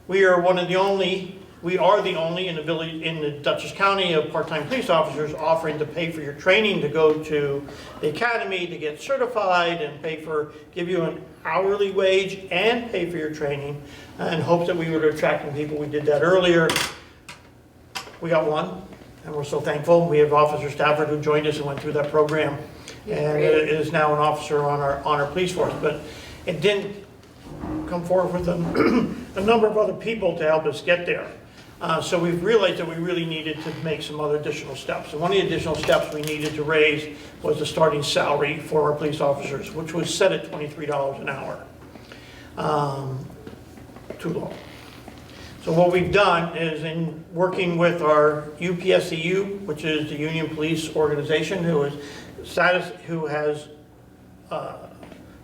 we are the only in the village, in the Dutchess County, of part-time police officers offering to pay for your training to go to the academy to get certified and give you an hourly wage and pay for your training, in hopes that we would attract people. We did that earlier. We got 1, and we're so thankful. We have Officer Stafford who joined us and went through that program, and is now an officer on our police force. But it didn't come forward with a number of other people to help us get there. So we've realized that we really needed to make some other additional steps. And one of the additional steps we needed to raise was the starting salary for our police officers, which was set at $23 an hour. Too low. So what we've done is, in working with our UPSCU, which is the Union Police Organization, who has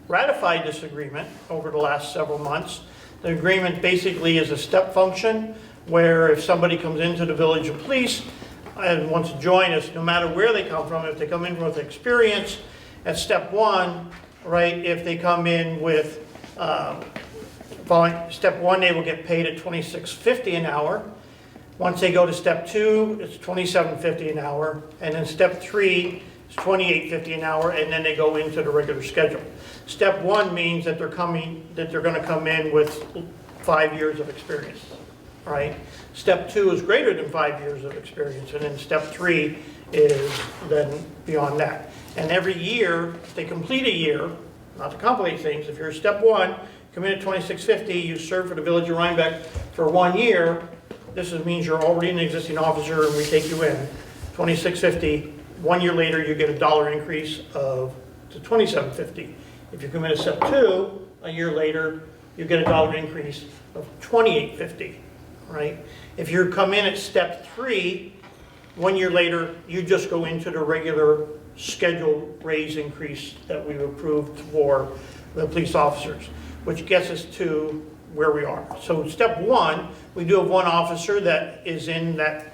ratified this agreement over the last several months. The agreement basically is a step function where if somebody comes into the Village of Police and wants to join us, no matter where they come from, if they come in with experience at step 1, right, if they come in with, following step 1, they will get paid at $26.50 an hour. Once they go to step 2, it's $27.50 an hour, and then step 3 is $28.50 an hour, and then they go into the regular schedule. Step 1 means that they're going to come in with 5 years of experience, right? Step 2 is greater than 5 years of experience, and then step 3 is then beyond that. And every year, if they complete a year, not to complicate things, if you're step 1, come in at 2650, you serve for the Village of Rhinebeck for 1 year, means you're already an existing officer and we take you in, 2650, 1 year later you get a dollar increase to 2750. If you come in at step 2, a year later, you get a dollar increase of 2850, right? If you come in at step 3, 1 year later, you just go into the regular scheduled raise increase that we've approved for the police officers, which gets us to where we are. So step 1, we do have one officer that is in that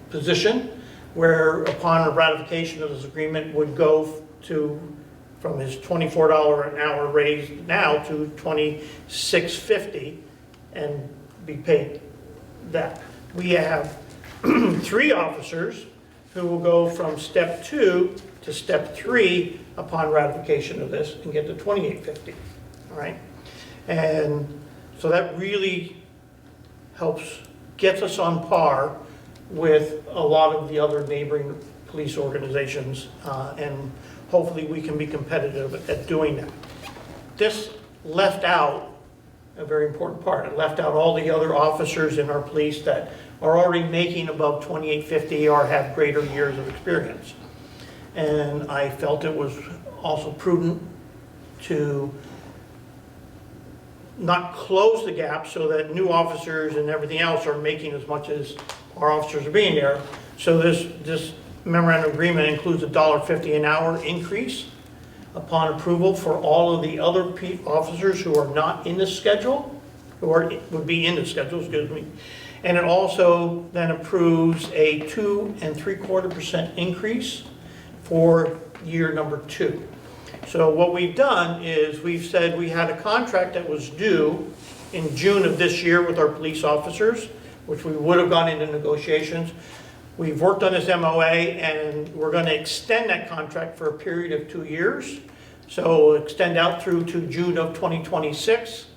position where upon ratification of this agreement would go from his $24 an hour raise now to $26.50 and be paid that. We have 3 officers who will go from step 2 to step 3 upon ratification of this and get to $28.50, all right? And so that really gets us on par with a lot of the other neighboring police organizations, and hopefully we can be competitive at doing that. This left out a very important part. It left out all the other officers in our police that are already making above $28.50 or have greater years of experience. And I felt it was also prudent to not close the gap so that new officers and everything else are making as much as our officers are being there. So this memorandum agreement includes a $1.50 an hour increase upon approval for all of the other officers who are not in the schedule, would be in the schedule, excuse me. And it also then approves a 2 3/4% increase for year number 2. So what we've done is we've said we had a contract that was due in June of this year with our police officers, which we would have gone into negotiations. We've worked on this MOA and we're going to extend that contract for a period of 2 years. So extend out through to June of 2026,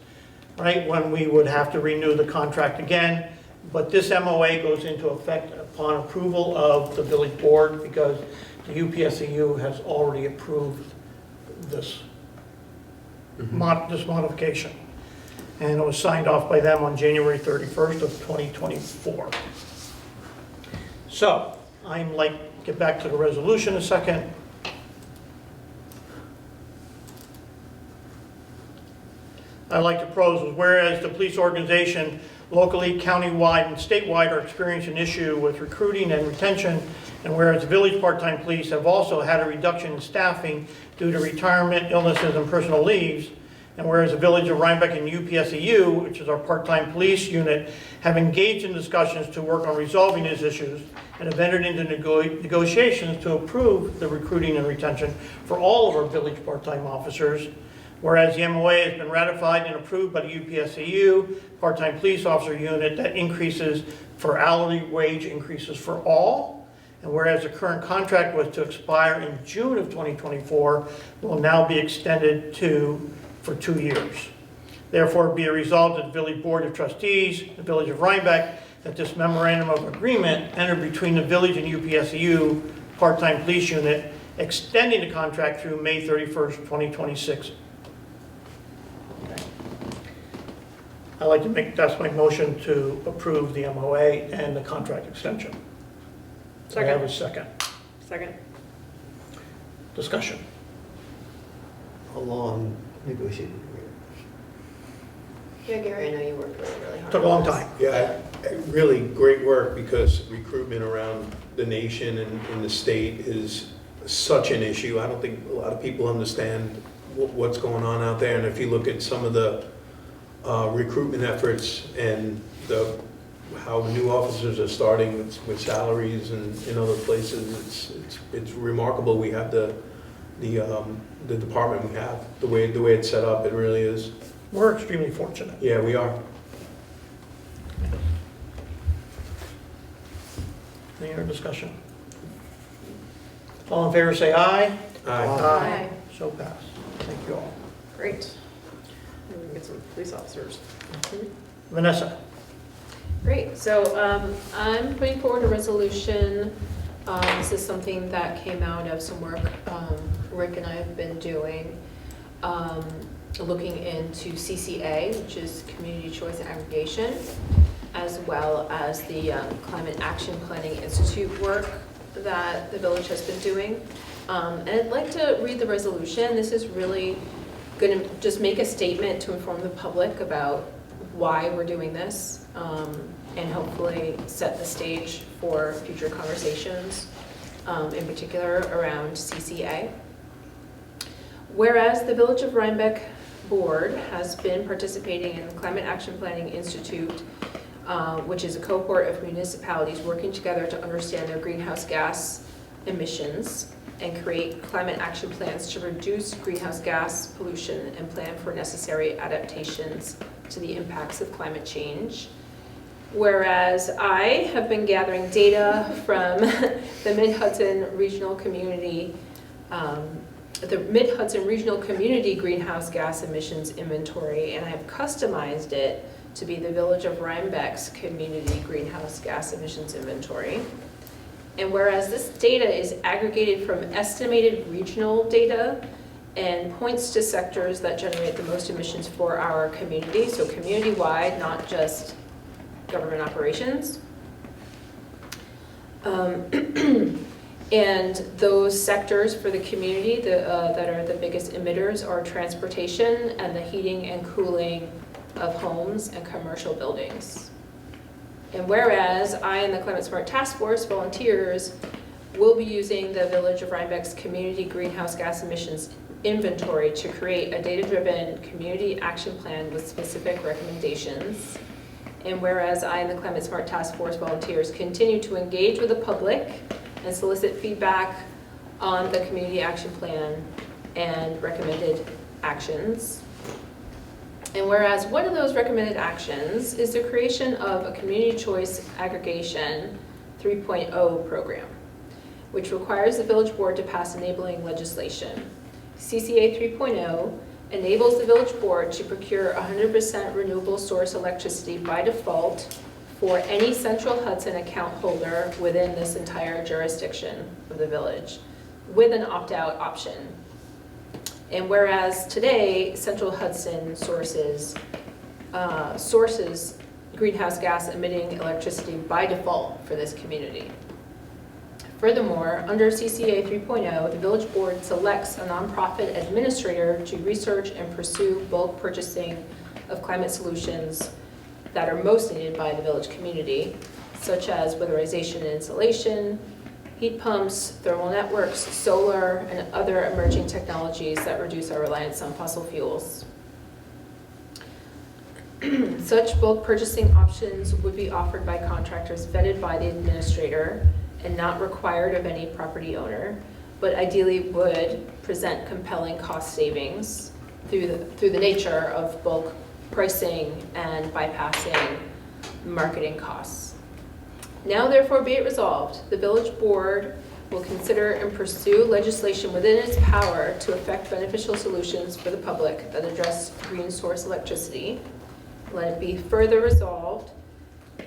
right, when we would have to renew the contract again. But this MOA goes into effect upon approval of the village board because the UPSEU has already approved this modification. And it was signed off by them on January 31st of 2024. So, get back to the resolution a second. I'd like to propose, whereas the police organization locally, countywide, and statewide are experiencing an issue with recruiting and retention, and whereas the village part-time police have also had a reduction in staffing due to retirement, illnesses, and personal leaves, and whereas the Village of Rhinebeck and UPSEU, which is our part-time police unit, have engaged in discussions to work on resolving these issues and have entered into negotiations to approve the recruiting and retention for all of our village part-time officers, whereas the MOA has been ratified and approved by the UPSEU part-time police officer unit that increases for hourly wage increases for all, and whereas the current contract was to expire in June of 2024, will now be extended for 2 years. Therefore, be it resolved that the Village Board of Trustees, the Village of Rhinebeck, that this memorandum of agreement entered between the village and UPSEU part-time police unit, extending the contract through May 31st, 2026. I'd like to that's my motion to approve the MOA and the contract extension. So I have a second. Second. Discussion. A long negotiated agreement. Yeah, Gary, I know you worked really, really hard. Took a long time. Yeah, really great work because recruitment around the nation and in the state is such an issue. I don't think a lot of people understand what's going on out there. And if you look at some of the recruitment efforts and how new officers are starting with salaries and in other places, it's remarkable. We have the department we have, the way it's set up. It really is. We're extremely fortunate. Yeah, we are. Any other discussion? All in favor say aye. Aye. Aye. So passed. Thank you all. Great. Maybe we can get some police officers. Vanessa? Great, so I'm putting forward a resolution. This is something that came out of some work Rick and I have been doing, looking into CCA, which is Community Choice Aggregation, as well as the Climate Action Planning Institute work that the village has been doing. And I'd like to read the resolution. This is really going to just make a statement to inform the public about why we're doing this, and hopefully set the stage for future conversations, in particular around CCA. Whereas the Village of Rhinebeck Board has been participating in the Climate Action Planning Institute, which is a cohort of municipalities working together to understand their greenhouse gas emissions and create climate action plans to reduce greenhouse gas pollution and plan for necessary adaptations to the impacts of climate change. Whereas I have been gathering data from the Mid-Hudson Regional Community, Greenhouse Gas Emissions Inventory, and I have customized it to be the Village of Rhinebeck's Community Greenhouse Gas Emissions Inventory. And whereas this data is aggregated from estimated regional data and points to sectors that generate the most emissions for our community, so community-wide, not just government operations. And those sectors for the community that are the biggest emitters are transportation and the heating and cooling of homes and commercial buildings. And whereas I and the Climate Smart Task Force volunteers will be using the Village of Rhinebeck's Community Greenhouse Gas Emissions Inventory to create a data-driven community action plan with specific recommendations. And whereas I and the Climate Smart Task Force volunteers continue to engage with the public and solicit feedback on the community action plan and recommended actions. And whereas one of those recommended actions is the creation of a Community Choice Aggregation 3.0 program, which requires the village board to pass enabling legislation. CCA 3.0 enables the village board to procure 100% renewable source electricity by default for any Central Hudson account holder within this entire jurisdiction of the village, with an opt-out option. And whereas today, Central Hudson sources greenhouse gas emitting electricity by default for this community. Furthermore, under CCA 3.0, the village board selects a nonprofit administrator to research and pursue bulk purchasing of climate solutions that are most needed by the village community, such as weatherization and insulation, heat pumps, thermal networks, solar, and other emerging technologies that reduce our reliance on fossil fuels. Such bulk purchasing options would be offered by contractors vetted by the administrator and not required of any property owner, but ideally would present compelling cost savings through the nature of bulk pricing and bypassing marketing costs. Now therefore be it resolved, the village board will consider and pursue legislation within its power to effect beneficial solutions for the public that address green source electricity. Let it be further resolved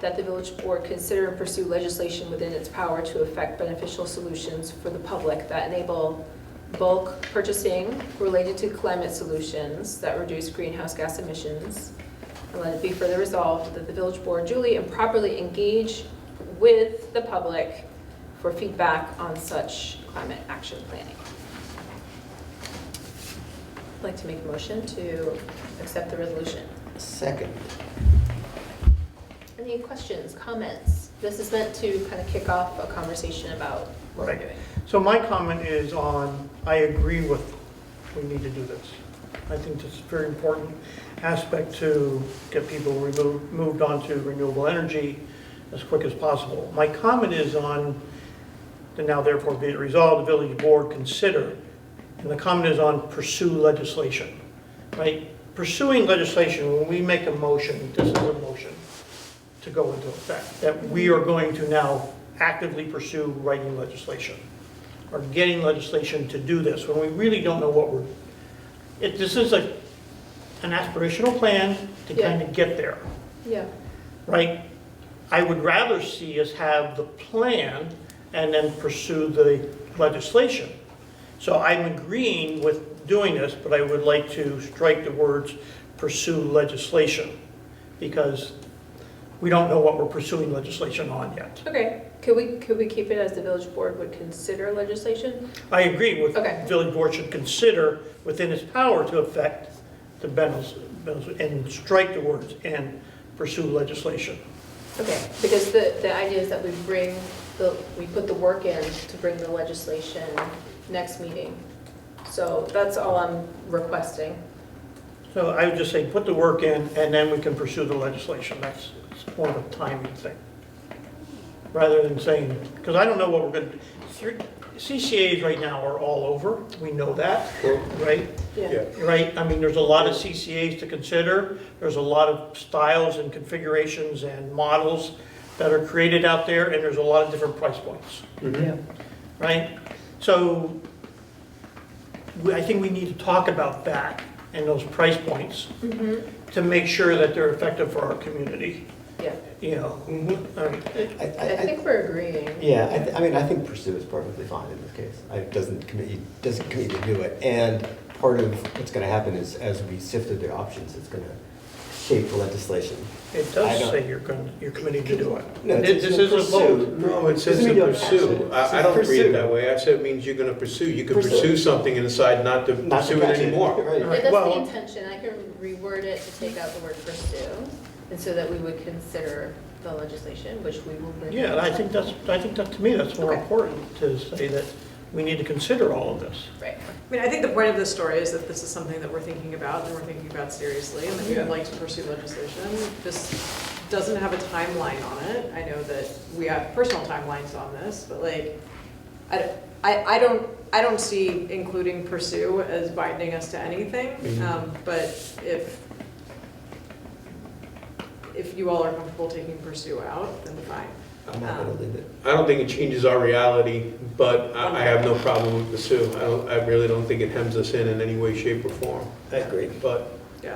that the village board consider and pursue legislation within its power to effect beneficial solutions for the public that enable bulk purchasing related to climate solutions that reduce greenhouse gas emissions. And let it be further resolved that the village board duly and properly engage with the public for feedback on such climate action planning. I'd like to make a motion to accept the resolution. Second. Any questions, comments? This is meant to kind of kick off a conversation about what we're doing. So my comment is on, I agree with, we need to do this. I think this is a very important aspect to get people moved on to renewable energy as quick as possible. My comment is on, the now therefore be it resolved, the village board consider, and the comment is on pursue legislation, right? Pursuing legislation, when we make a motion, this is a motion to go into effect, that we are going to now actively pursue writing legislation, are getting legislation to do this, when we really don't know what this is an aspirational plan to Yeah. kind of get there, Yeah. right? I would rather see us have the plan and then pursue the legislation. So I'm agreeing with doing this, but I would like to strike the words pursue legislation, because we don't know what we're pursuing legislation on yet. Okay, could we keep it as the village board would consider legislation? I agree with, Okay. village board should consider within its power to affect the Benels, and strike the words and pursue legislation. Okay, because the idea is that we put the work in to bring the legislation next meeting. So that's all I'm requesting. So I would just say, put the work in, and then we can pursue the legislation. It's more of a timing thing. Rather than saying, because I don't know what we're going to, CCAs right now are all over, we know that, right? Yeah. Right, I mean, there's a lot of CCAs to consider, there's a lot of styles and configurations and models that are created out there, and there's a lot of different price points, right? So, I think we need to talk about that and those price points to make sure that they're effective for our community, Yeah, you know? I mean, I think we're agreeing. Yeah, I mean, I think pursue is perfectly fine in this case. It doesn't commit you to do it. And part of what's going to happen is, as we sift through the options, it's going to shape the legislation. It I does don't- say you're committing to do it. No, This it's is a pursue. vote. No, it says Doesn't to mean you pursue. don't have to. I don't read Pursue. it that way. I said it means you're gonna pursue. You could Pursue. pursue something and decide not to Not to pursue it catch it. anymore. Right. Right. That's Well- the intention, I can reword it to take out the word pursue, and so that we would consider the legislation, which we will bring. Yeah, I think that to me, that's more Okay. important, to say that we need to consider all of this. Right. I mean, I think the point of this story is that this is something that we're thinking about, and we're thinking about seriously, and that we would like to pursue legislation. This doesn't have a timeline on it. I know that we have personal timelines on this, but like, I don't see including pursue as binding us to anything. But if you all are comfortable taking pursue out, then fine. I'm not going to leave it. I don't think it changes our reality, but I have no problem with pursue. I really don't think it hems us in any way, shape, or form. I agree. But Yeah.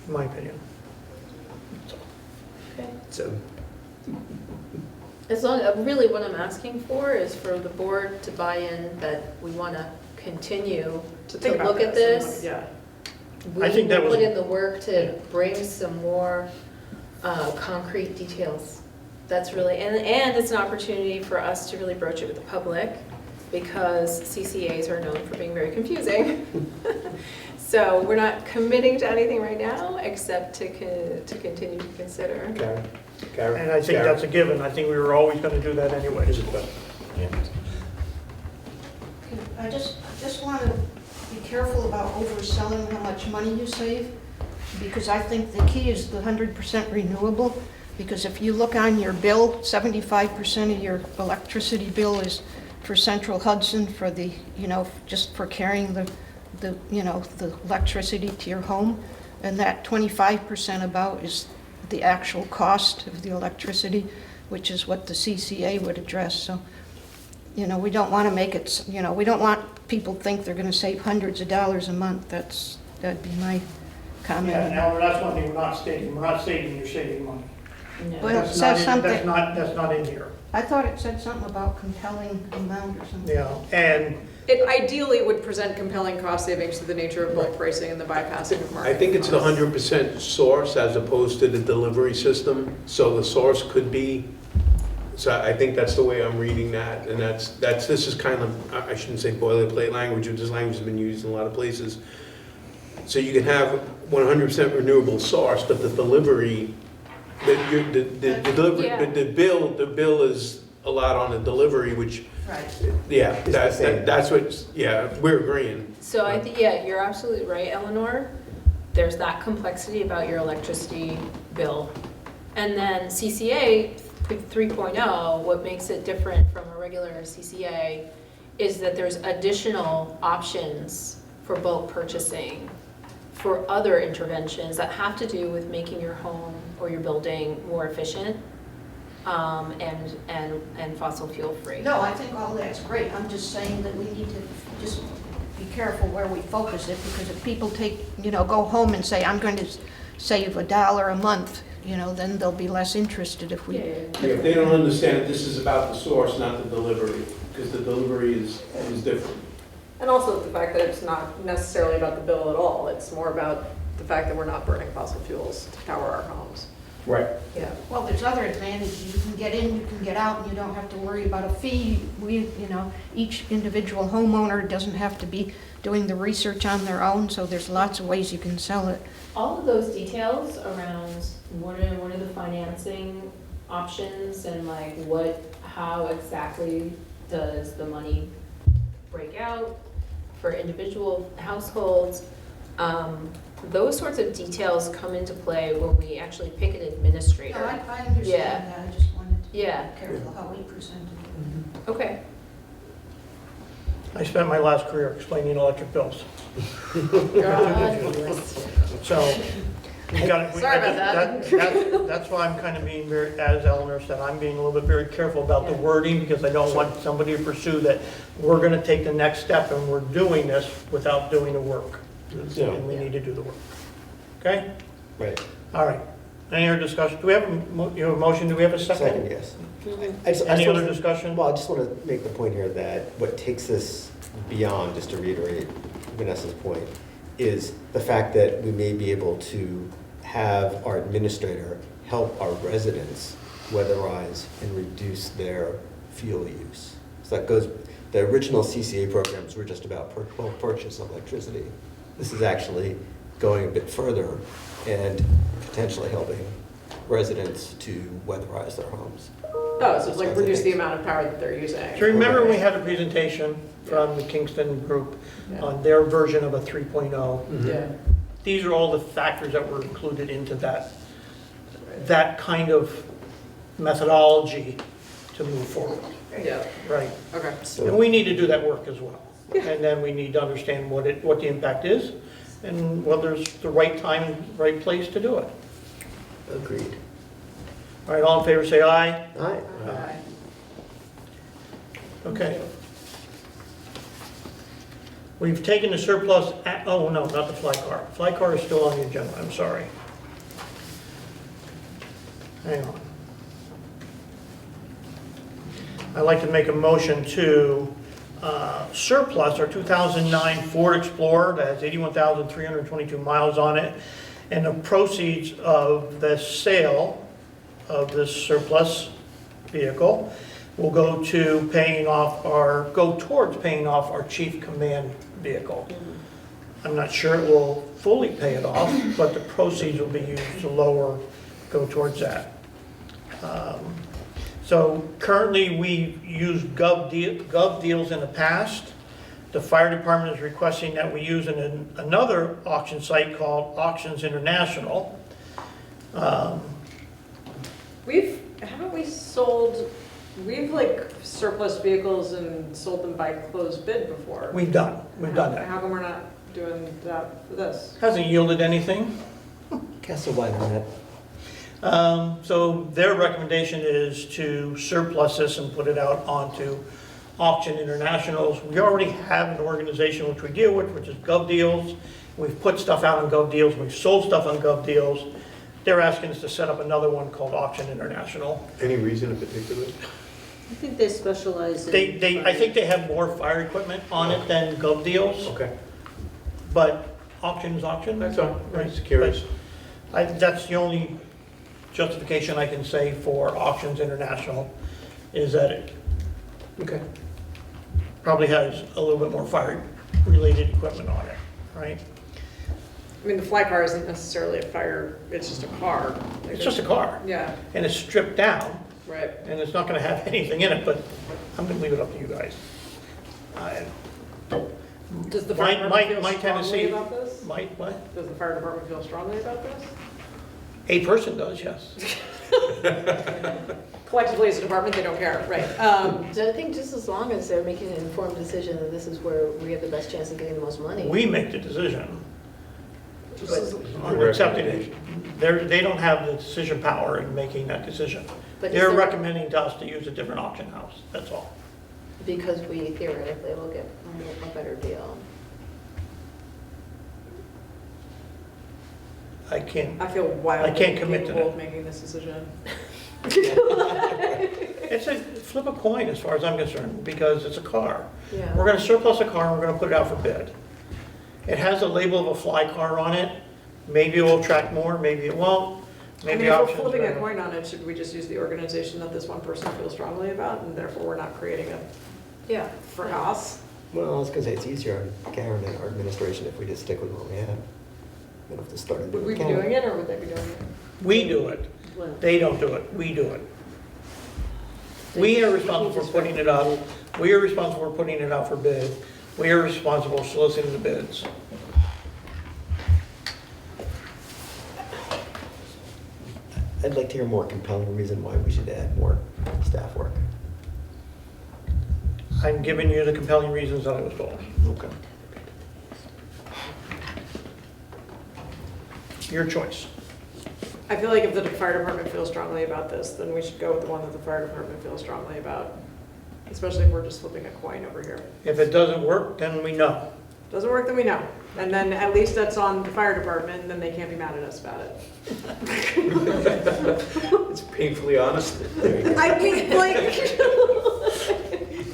In my opinion. Okay. So, As long, really what I'm asking for is for the board to buy in that we want to continue to think about look at this. this. Yeah. We I think that will was- put in the work to bring some more concrete details. That's really, and it's an opportunity for us to really broach it with the public, because CCAs are known for being very confusing. So we're not committing to anything right now, except to continue to consider. Karen? And I think Karen? that's a given. I think we were always going to do that anyway. I just want to be careful about overselling how much money you save, because I think the key is the 100% renewable, because if you look on your bill, 75% of your electricity bill is for Central Hudson, for the, just for carrying the electricity to your home, and that 25% about is the actual cost of the electricity, which is what the CCA would address. So, we don't want to make it, we don't want people to think they're going to save hundreds of dollars a month. That'd be my comment. Yeah, now, that's one thing we're not stating. We're not stating you're saving money. No. Well, it That's not says in- something, That's not in here. I thought it said something about compelling amount or something. Yeah, and It ideally would present compelling cost savings to the nature of bulk pricing and the bypassing of market. I think it's the costs. 100% source as opposed to the delivery system. So the source could be, so I think that's the way I'm reading that. And this is kind of, I shouldn't say boilerplate language, but this language has been used in a lot of places. So you can have 100% renewable source, but the delivery, the bill is a lot on the delivery, which, Right. yeah, It's the same. that's what, yeah, we're agreeing. So I think, yeah, you're absolutely right, Eleanor. There's that complexity about your electricity bill. And then CCA 3.0, what makes it different from a regular CCA is that there's additional options for bulk purchasing, for other interventions that have to do with making your home or your building more efficient. and fossil fuel free. No, I think all that's great. I'm just saying that we need to just be careful where we focus it, because if people go home and say, I'm going to save $1 a month, then they'll be less interested if we. Yeah. Yeah, if they don't understand it, this is about the source, not the delivery, because the delivery is different. And also the fact that it's not necessarily about the bill at all. It's more about the fact that we're not burning fossil fuels to power our homes. Right. Yeah. Well, there's other advantages. You can get in, you can get out, and you don't have to worry about a fee. Each individual homeowner doesn't have to be doing the research on their own, so there's lots of ways you can sell it. All of those details around what are the financing options and like how exactly does the money break out for individual households, those sorts of details come into play when we actually pick an administrator. No, I understand that. I just wanted to be Yeah. careful how we presented it. Okay. I spent my last career explaining electric bills. So, we got. Sorry about that. That's why I'm kind of being very, as Eleanor said, I'm being a little bit very careful about the wording, because I don't want somebody to pursue that we're going to take the next step and we're doing this without doing the work. And we need to do the work. Okay? Right. All right. Any other discussion? Do we have a motion? Do we have a second? Second, yes. Any other discussion? Well, I just want to make the point here that what takes this beyond, just to reiterate Vanessa's point, is the fact that we may be able to have our administrator help our residents weatherize and reduce their fuel use. So that goes, the original CCA programs were just about purchase of electricity. This is actually going a bit further and potentially helping residents to weatherize their homes. Oh, so it's like reduce the amount of power that they're using. So remember we had a presentation from the Kingston group on their version of a 3.0. Yeah. These are all the factors that were included into that kind of methodology to move forward. Yeah. Right. Okay. And we need to do that work as well. And then we need to understand what the impact is and whether it's the right time, right place to do it. Agreed. All right, all in favor say aye. Aye. Aye. Okay. We've taken the surplus, oh no, not the fly car. Fly car is still on the agenda, I'm sorry. Hang on. I'd like to make a motion to surplus our 2009 Ford Explorer that has 81,322 miles on it, and the proceeds of the sale of this surplus vehicle will go towards paying off our chief command vehicle. I'm not sure it will fully pay it off, but the proceeds will be used to go towards that. So currently, we've used Gov deals in the past. The fire department is requesting that we use another auction site called Auctions International. We've like surplus vehicles and sold them by closed bid before. We've done that. How come we're not doing that for this? Hasn't yielded anything. Cast a wide net. So their recommendation is to surplus this and put it out onto Auction Internationals. We already have an organization which we deal with, which is Gov Deals. We've put stuff out on Gov Deals. We've sold stuff on Gov Deals. They're asking us to set up another one called Auction International. Any reason in particular? I think they specialize in. I think they have more fire equipment on it than Gov Deals, Okay, but auction is auction. that's all. Right. I'm just curious. That's the only justification I can say for Auctions International, is that it Okay. probably has a little bit more fire-related equipment on it, right? I mean, the fly car isn't necessarily a fire, it's just a car. Like, It's just a car, Yeah, and it's stripped down, right. and it's not gonna have anything in it, but I'm gonna leave it up to you guys. Does the fire My department feel strongly tendency, about this? what? Does the fire department feel strongly about this? A person does, yes. Collectively as a department, they don't care, right. I think just as long as they're making an informed decision that this is where we have the best chance of getting the most money. We make the decision. on accepting it. They don't have the decision power in making that decision. But is They're there- recommending to us to use a different auction house, that's all. Because we theoretically will get a better deal. I can't, I feel wildly I can't commit to capable of that. making this decision. It's a flip a coin as far as I'm concerned, because it's a car. Yeah. We're gonna surplus a car and we're gonna put it out for bid. It has a label of a fly car on it. Maybe it will attract more, maybe it won't. I mean, Maybe if we're options flipping a are- coin on it, should we just use the organization that this one person feels strongly about, and therefore we're not creating a Yeah. fracasse? Well, I was gonna say it's easier on Karen and our administration if we just stick with what we have. We don't have to start a new Would we be account. doing it, or would they be doing it? We do it. Well, They don't do it, we do it. We are responsible for putting it up, we are responsible for putting it out for bid, we are responsible for soliciting the bids. I'd like to hear more compelling reason why we should add more staff work. I'm giving you the compelling reasons that I was told. Okay. Your choice. I feel like if the fire department feels strongly about this, then we should go with the one that the fire department feels strongly about, especially if we're just flipping a coin over here. If it doesn't work, then we know. Doesn't work, then we know. And then at least that's on the fire department, and then they can't be mad at us about it. It's painfully honest. There you go. I mean, like,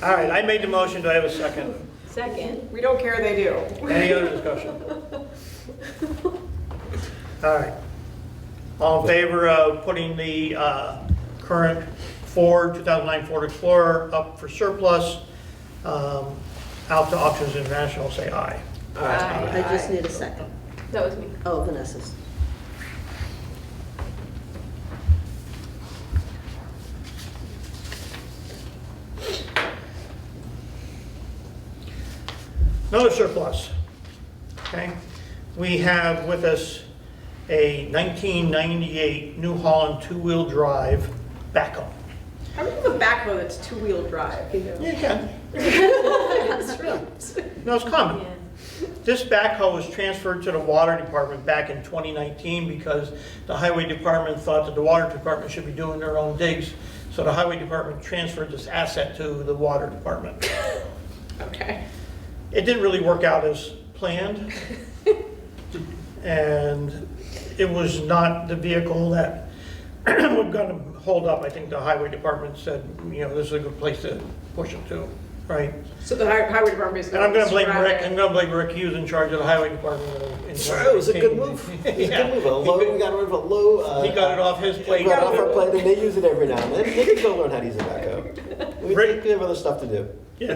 All right, I made the motion, do I have a second? Second. we don't care, they do. Any other discussion? All right. All in favor of putting the current 2009 Ford Explorer up for surplus, out to Auctions International, say aye. I just need a second. That was me. Oh, Vanessa's. Another surplus, okay? We have with us a 1998 New Holland two-wheel drive backhoe. How do you have a backhoe that's two-wheel drive? You can. That's true. No, it's common. Yeah. This backhoe was transferred to the water department back in 2019 because the highway department thought that the water department should be doing their own digs. So the highway department transferred this asset to the water department. Okay. It didn't really work out as planned. And it was not the vehicle that we're gonna hold up. I think the highway department said, you know, this is a good place to push them to, right? So the highway department is. And I'm gonna blame scrap Rick, it. I'm gonna blame Rick, he was in charge of the highway department. in It was a good 2018. move. It was a Yeah. good move. A low, we got rid of a low. He got it off his plate. Got off our plate, and they use it every now and then. They can go learn how to use a backhoe. We Rick- have other stuff to do. Yeah,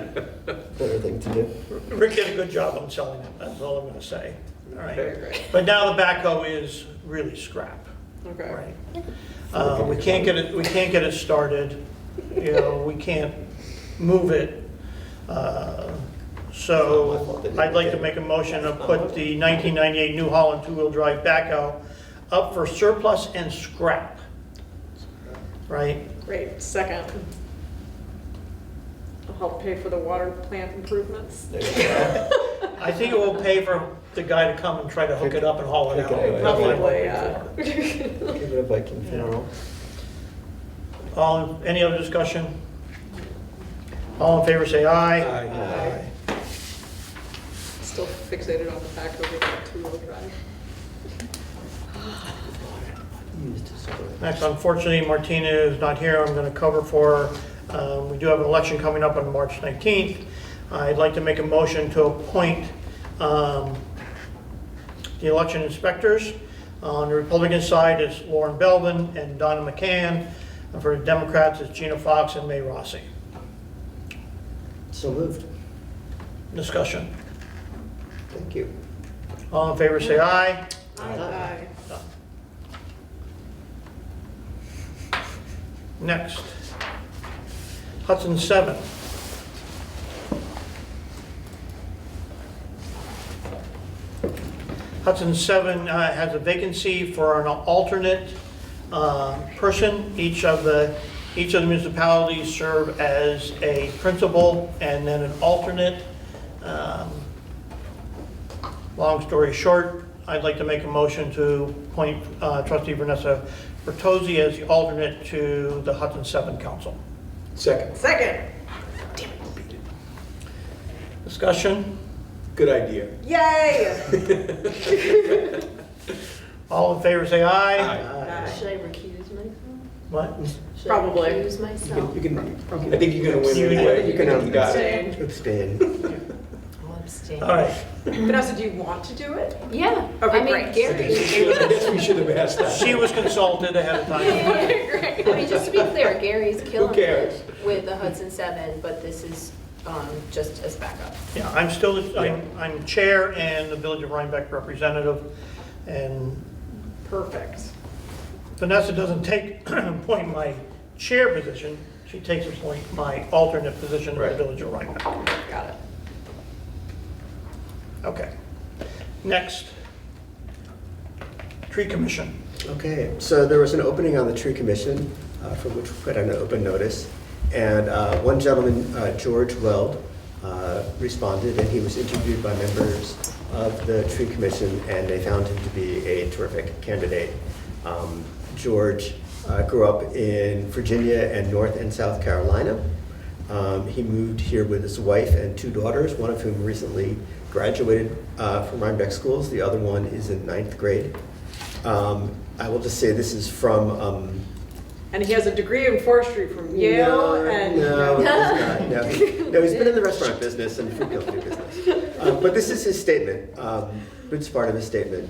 Better thing to do. Rick did a good job on selling it, that's all I'm gonna say, all Very right? great. But now the backhoe is really scrap, Okay. right? We can't get it started, you know, we can't move it. So I'd like to make a motion to put the 1998 New Holland two-wheel drive backhoe up for surplus and scrap, right? Great, second. I'll help pay for the water plant improvements. There you go. I think it will pay for the guy to come and try to hook it up and haul it out. Take it away. Probably, yeah. Give it a Viking funeral. Any other discussion? All in favor, say aye. Aye. Still fixated on the fact that we got two-wheel drive. Used to sort of- Next, unfortunately, Martina is not here. I'm going to cover for her. We do have an election coming up on March 19th. I'd like to make a motion to appoint the election inspectors. On the Republican side is Lauren Belvin and Donna McCann. And for the Democrats, it's Gina Fox and May Rossi. So moved. Discussion. Thank you. All in favor, say aye. Aye. Next, Hudson 7. Hudson 7 has a vacancy for an alternate person. Each of the municipalities serve as a principal and then an alternate. Long story short, I'd like to make a motion to appoint trustee Vanessa Bertozzi as the alternate to the Hudson 7 Council. Second. Second. Discussion? Good idea. Yay! All in favor, say aye. Aye. Should I recuse myself? What? Should Probably. I recuse myself? You can, I think you're gonna win anyway. You can You got it. abstain. I'll abstain. All right. Vanessa, do you want to do it? Yeah. Okay, I mean, great. Gary. I guess we should have asked that. She was consulted ahead of time. I mean, just to be clear, Gary's killing cares? it with the Hudson 7, but this is just as backup. Yeah, I'm chair and the Village of Rhinebeck representative, and Perfect. Vanessa doesn't appoint my chair position, she takes my alternate position in the Right. Village of Rhinebeck. Got it. Okay. Next. Tree Commission. Okay, so there was an opening on the tree commission, for which we put out an open notice. And one gentleman, George Weld, responded, and he was interviewed by members of the tree commission, and they found him to be a terrific candidate. George grew up in Virginia and North and South Carolina. He moved here with his wife and 2 daughters, one of whom recently graduated from Rhinebeck schools. The other one is in 9th grade. I will just say this is from... And he has a degree in forestry from Yale and... No, he's not. No, he's been in the restaurant business and food company business. But this is his statement, it's part of his statement.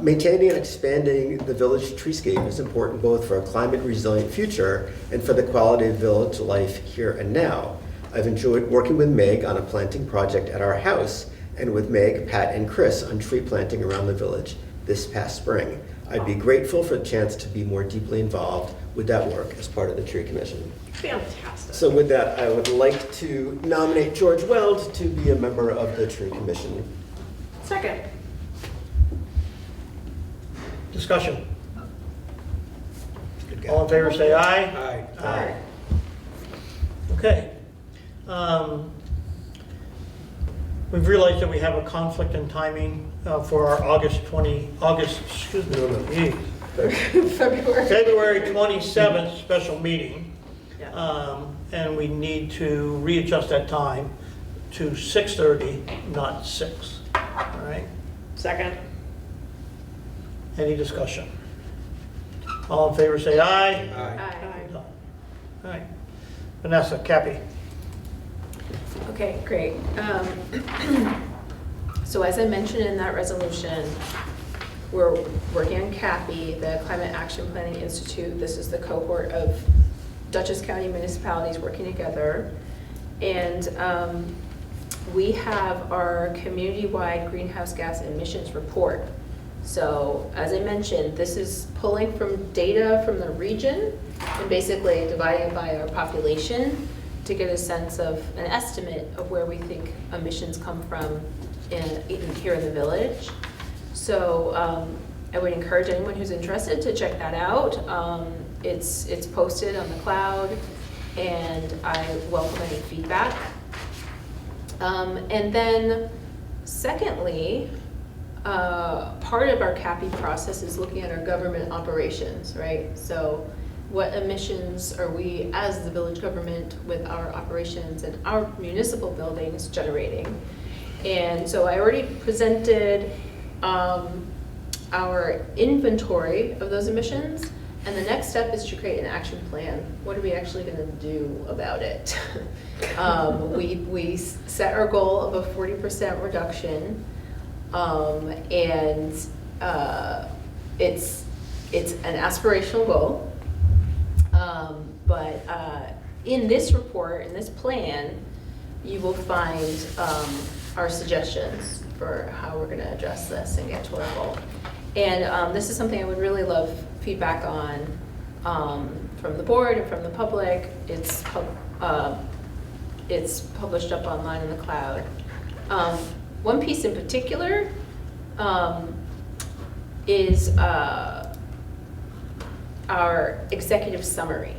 Maintaining and expanding the village treescape is important both for a climate resilient future and for the quality of village life here and now. I've enjoyed working with Meg on a planting project at our house and with Meg, Pat, and Chris on tree planting around the village this past spring. I'd be grateful for the chance to be more deeply involved with that work as part of the tree commission. Fantastic. So with that, I would like to nominate George Weld to be a member of the tree commission. Second. Discussion. Good guy. All in favor, say aye. Aye. Aye. Okay. We've realized that we have a conflict in timing for our February. February 27th special meeting. Yeah. And we need to readjust that time to 6:30, not 6. All right? Second. Any discussion? All in favor, say aye. Aye. All right. Vanessa, Cappy. Okay, great. So as I mentioned in that resolution, we're working on CAPI, the Climate Action Planning Institute. This is the cohort of Dutchess County municipalities working together. And we have our community-wide greenhouse gas emissions report. So as I mentioned, this is pulling from data from the region and basically dividing it by our population to get a sense of an estimate of where we think emissions come from here in the village. So I would encourage anyone who's interested to check that out. It's posted on the cloud, and I welcome any feedback. And then secondly, part of our CAPI process is looking at our government operations, right? So what emissions are we, as the village government, with our operations and our municipal buildings generating? And so I already presented our inventory of those emissions, and the next step is to create an action plan. What are we actually going to do about it? We set our goal of a 40% reduction, and it's an aspirational goal. But in this report, in this plan, you will find our suggestions for how we're going to address this and get to our goal. And this is something I would really love feedback on from the board and from the public. It's published up online in the cloud. One piece in particular is our executive summary.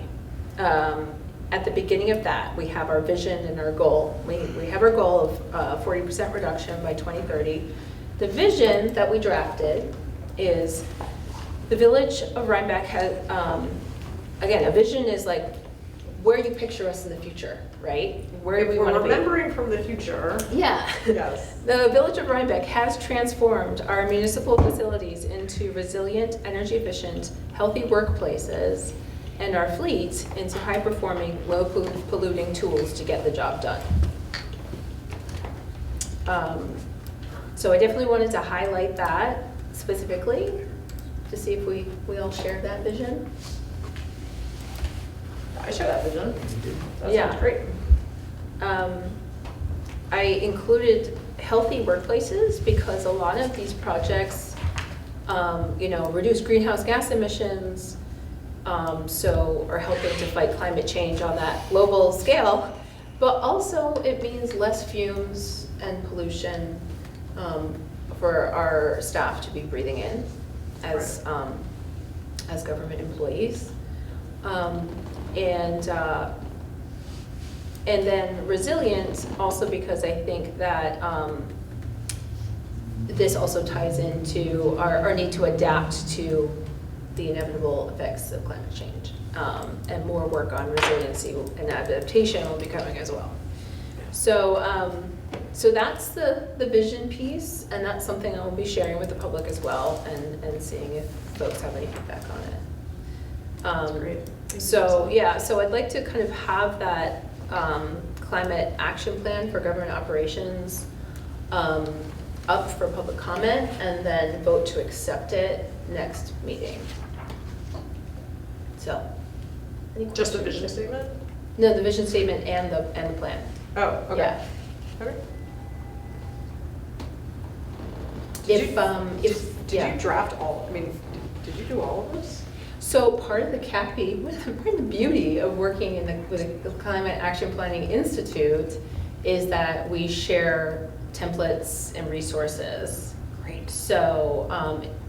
At the beginning of that, we have our vision and our goal. We have our goal of 40% reduction by 2030. The vision that we drafted is the village of Rhinebeck has, again, a vision is like where you picture us in the future, right? Where If we we're want to be. remembering from the future, Yeah. yes. The village of Rhinebeck has transformed our municipal facilities into resilient, energy efficient, healthy workplaces, and our fleet into high-performing, low-polluting tools to get the job done. So I definitely wanted to highlight that specifically to see if we all share that vision. I share that vision. That Yeah. sounds great. I included healthy workplaces because a lot of these projects, reduce greenhouse gas emissions, so are helping to fight climate change on that global scale. But also it means less fumes and pollution for our staff to be breathing in as government employees. And then resilient, also because I think that this also ties into our need to adapt to the inevitable effects of climate change. And more work on resiliency and adaptation will be coming as well. So that's the vision piece, and that's something I'll be sharing with the public as well, and seeing if folks have any feedback on it. That's great. So I'd like to kind of have that climate action plan for government operations up for public comment, and then vote to accept it next meeting. So, any Just the questions? vision statement? No, the vision statement and the plan. Oh, okay. Yeah. Okay. Did Did you draft all, I mean, did you do all of this? So part of the CAPI, part of the beauty of working with the Climate Action Planning Institute is that we share templates and resources. Great. So,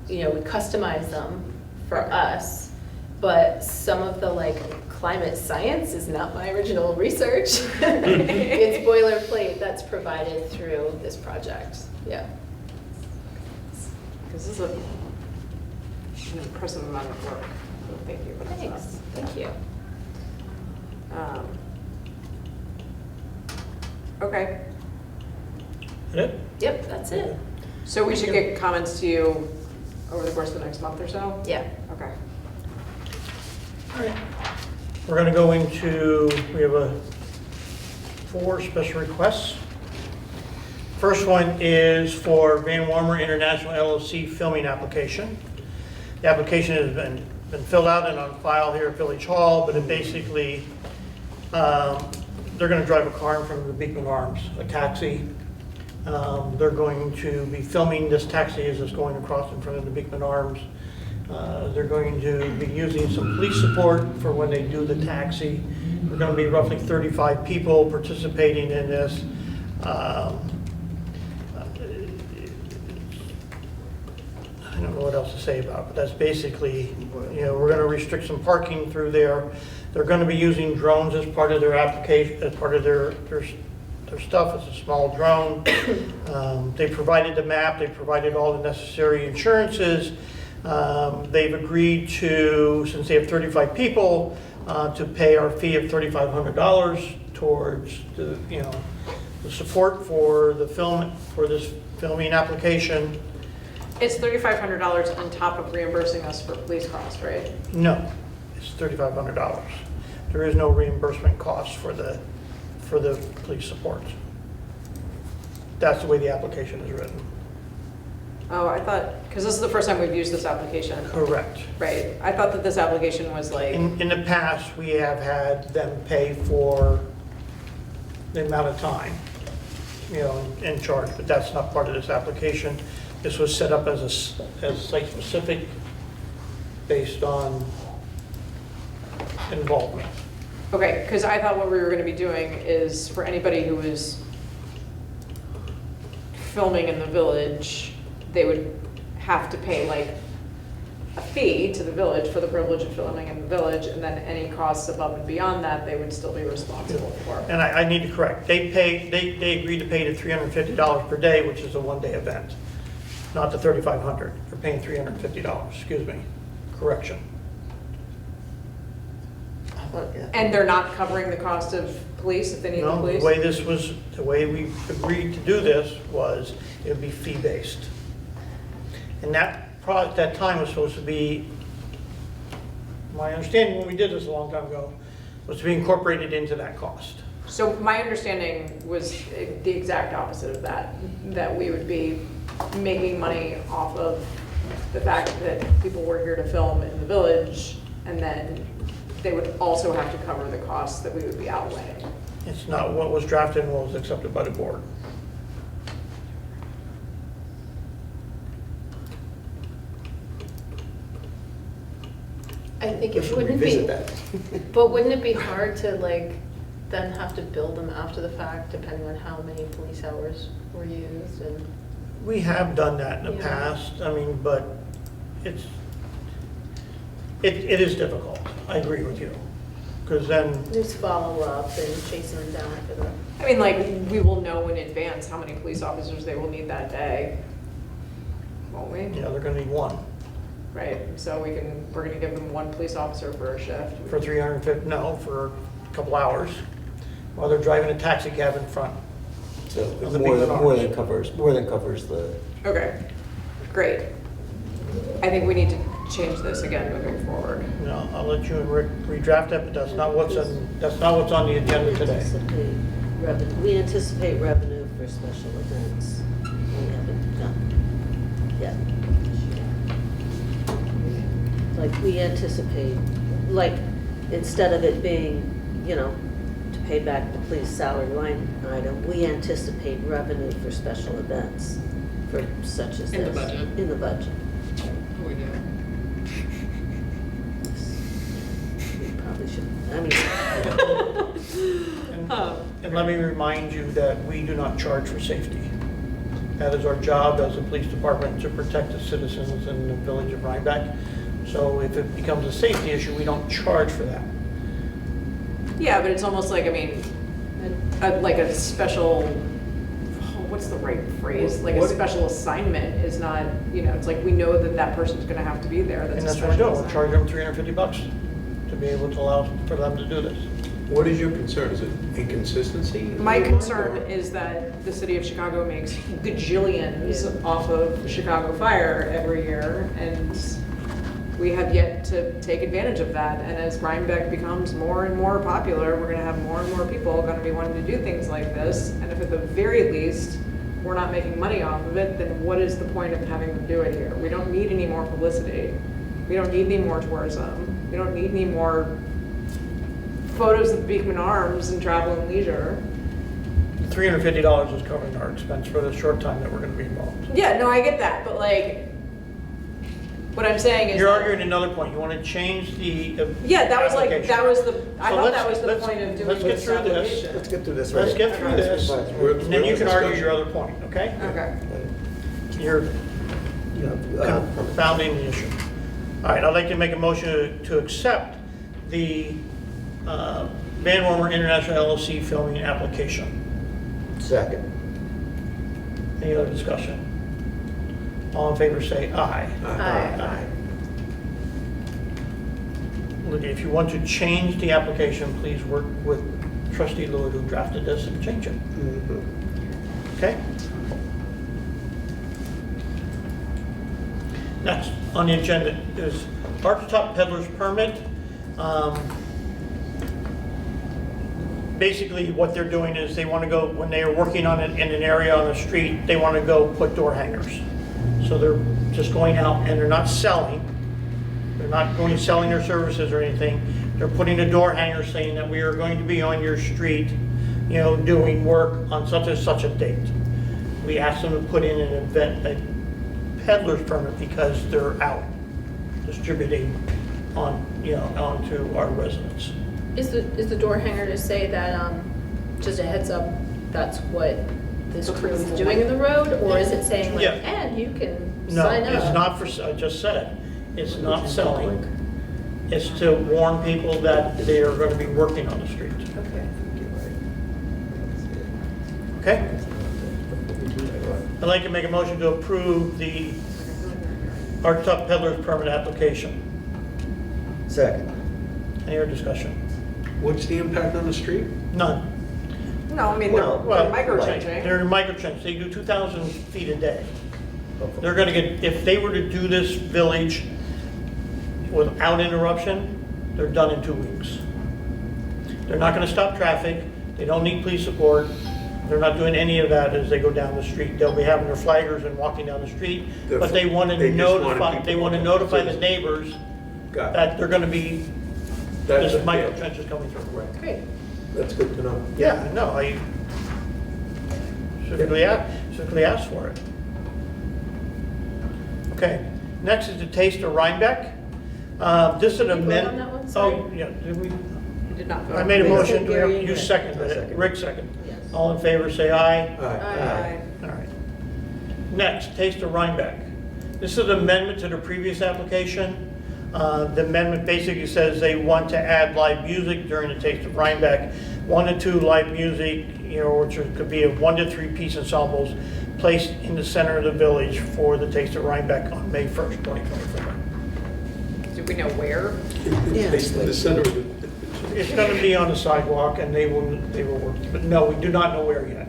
we customize them for us, but some of the climate science is not my original research. It's boilerplate that's provided through this project. Yeah. This is an impressive amount of work, so thank you. Thanks. Thank you. Okay, That it? Yep, that's it. so we should get comments to you over the course of the next month or so? Yeah. Okay. All right. We're going to go into, we have 4 special requests. First one is for Van Warmer International LLC filming application. The application has been filled out and on file here at Village Hall, but it basically, they're going to drive a car in front of the Beekman Arms, a taxi. They're going to be filming this taxi as it's going across in front of the Beekman Arms. They're going to be using some police support for when they do the taxi. We're going to be roughly 35 people participating in this. I don't know what else to say about it, but that's basically, we're going to restrict some parking through there. They're going to be using drones as part of their application, as part of their stuff. It's a small drone. They provided the map. They provided all the necessary insurances. They've agreed to, since they have 35 people, to pay our fee of $3,500 towards the support for the this filming application. It's $3,500 on top of reimbursing us for police costs, right? No, it's $3,500. There is no reimbursement cost for the police support. That's the way the application is written. Oh, I thought, because this is the first time we've used this application. Correct. Right, I thought that this application was like, In the past, we have had them pay for the amount of time, in charge, but that's not part of this application. This was set up as site-specific based on involvement. okay, because I thought what we were going to be doing is for anybody who was filming in the village, they would have to pay a fee to the village for the privilege of filming in the village, and then any costs above and beyond that, they would still be responsible for. And I need to correct, they agreed to pay the $350 per day, which is a one-day event. not the $3,500. You're paying $350, excuse me, correction. And they're not covering the cost of police if they need the No, police? the way we agreed to do this was it would be fee-based. And that time was supposed to be, my understanding when we did this a long time ago, was to be incorporated into that cost. So my understanding was the exact opposite of that, that we would be making money off of the fact that people were here to film in the village, and then they would also have to cover the costs that we would be outlaying. It's not what was drafted and what was accepted by the board. I think We it should wouldn't revisit be, that. but wouldn't it be hard to like then have to bill them after the fact, depending on how many police hours were used and? We have done that in the Yeah. past, I mean, but it is difficult, I agree with you. Because then, There's follow-up and chasing them down for the. I mean, like, we will know in advance how many police officers they will need that day, won't we? yeah, they're gonna need one Right, so we're gonna give them one police officer for a shift. for 350, no, for a couple hours, while they're driving a taxi cab in front. So Of the more big than cars. more than covers the, Okay, great. I think we need to change this again moving forward. No, I'll let you and Rick redraft that, but that's not what's on the agenda today. We anticipate revenue for special events. We haven't done yet. Like, we anticipate, like, instead of it being, to pay back the police salary line item, we anticipate revenue for special events for such as this. In the budget? In the budget. We do. We probably should, I mean, And let me remind you that we do not charge for safety. That is our job as a police department to protect the citizens in the village of Rhinebeck. So if it becomes a safety issue, we don't charge for that. Yeah, but it's almost like, I mean, like a special, what's the right phrase? Like a What- special assignment is not, it's like we know that that person's gonna have to be there. And That's a that's what we're special doing. We're assignment. charging them $350 to be able to allow for them to do this. What is your concern? Is it inconsistency? My concern is that the city of Chicago makes gajillions off of Chicago Fire every year, and we have yet to take advantage of that. And as Rhinebeck becomes more and more popular, we're gonna have more and more people gonna be wanting to do things like this. And if at the very least, we're not making money off of it, then what is the point of having them do it here? We don't need any more publicity. We don't need any more tourism. We don't need any more photos of Beekman Arms and Travel and Leisure. $350 is covering our expense for the short time that we're going to be involved. Yeah, no, I get that, but like, what I'm saying is. You're that- arguing another point. You want to change the Yeah, that was like, application. that was the, I So thought let's- that was the let's- point of doing let's get this through this. application. let's get through this right. Let's get through this, We're- and then you we're can argue discussion. your other point, okay? Okay. You're Permit. confounding the issue. All right, I'd like to make a motion to accept the Van Wormer International LLC filming application. Second. Any other discussion? All in favor say aye. Aye. Lydia, if you want to change the application, please work with trustee Lewis who drafted this and change it. Okay? Next on the agenda is Archtop Peddler's Permit. Basically, what they're doing is they want to go, when they are working on it in an area on the street, they want to go put door hangers. So they're just going out and they're not selling. They're not going and selling their services or anything. They're putting a door hanger saying that we are going to be on your street, doing work on such and such a date. We asked them to put in an event, a peddler's permit, because they're out distributing onto our residents. Is the door hanger to say that, just a heads up, that's what this crew is doing in the road? Or is it saying like, Yeah. and you can No, sign up? it's not for, I just said, it's not selling. It's to warn people that they are going to be working on the street. Okay. Okay? I'd like to make a motion to approve the Art Top Peddlers permit application. Second. Any other discussion? What's the impact on the street? None. No, I mean, Well, they're micro-changing. They're microchunks, they do 2,000 feet a day. They're gonna get, if they were to do this village without interruption, they're done in 2 weeks. They're not gonna stop traffic, they don't need police support, they're not doing any of that as they go down the street. They'll be having their flaggers and walking down the street, but they wanna They just wanted notify, people they wanna to- notify the neighbors Got it. that they're gonna be, That's this it, micro yeah. trench is coming through. Great. That's good to know. Yeah, no, I specifically asked for it. Okay, next is the Taste of Rhinebeck. This is an Did we vote amendment. on that one? Sorry. Oh, yeah, did we? You did not vote. I made a Yes. motion, Gary and you Rick. seconded I it, seconded. Rick seconded. Yes. All in favor, say aye. All right. Aye. All right. Next, Taste of Rhinebeck. This is an amendment to the previous application. The amendment basically says they want to add live music during the Taste of Rhinebeck. 1 to 2 live music, which could be a 1 to 3 piece ensembles placed in the center of the village for the Taste of Rhinebeck on May 1st, 2024. Do we know where? Based in the center of it. It's going to be on the sidewalk and they will work, but no, we do not know where yet.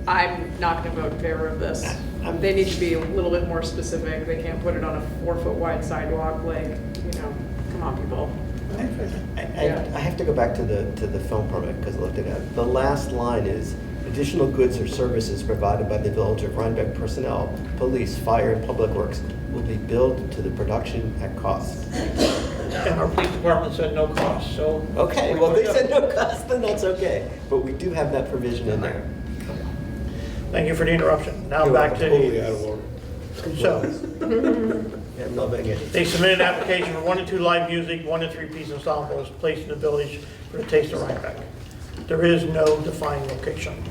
I'm not gonna vote in favor of this. They need to be a little bit more specific. They can't put it on a 4-foot wide sidewalk, like, come on, people. I have to go back to the film permit because I looked at it. The last line is, additional goods or services provided by the Village of Rhinebeck personnel, police, fire, and public works will be billed to the production at cost. And our police department said no cost, so. Okay, well, they said no cost, then that's okay. But we do have that provision in there. Thank you for the interruption. Now You're back to totally out of order. So, I'm loving it. they submitted an application for 1 to 2 live music, 1 to 3 piece ensembles placed in the village for the Taste of Rhinebeck. There is no defined location.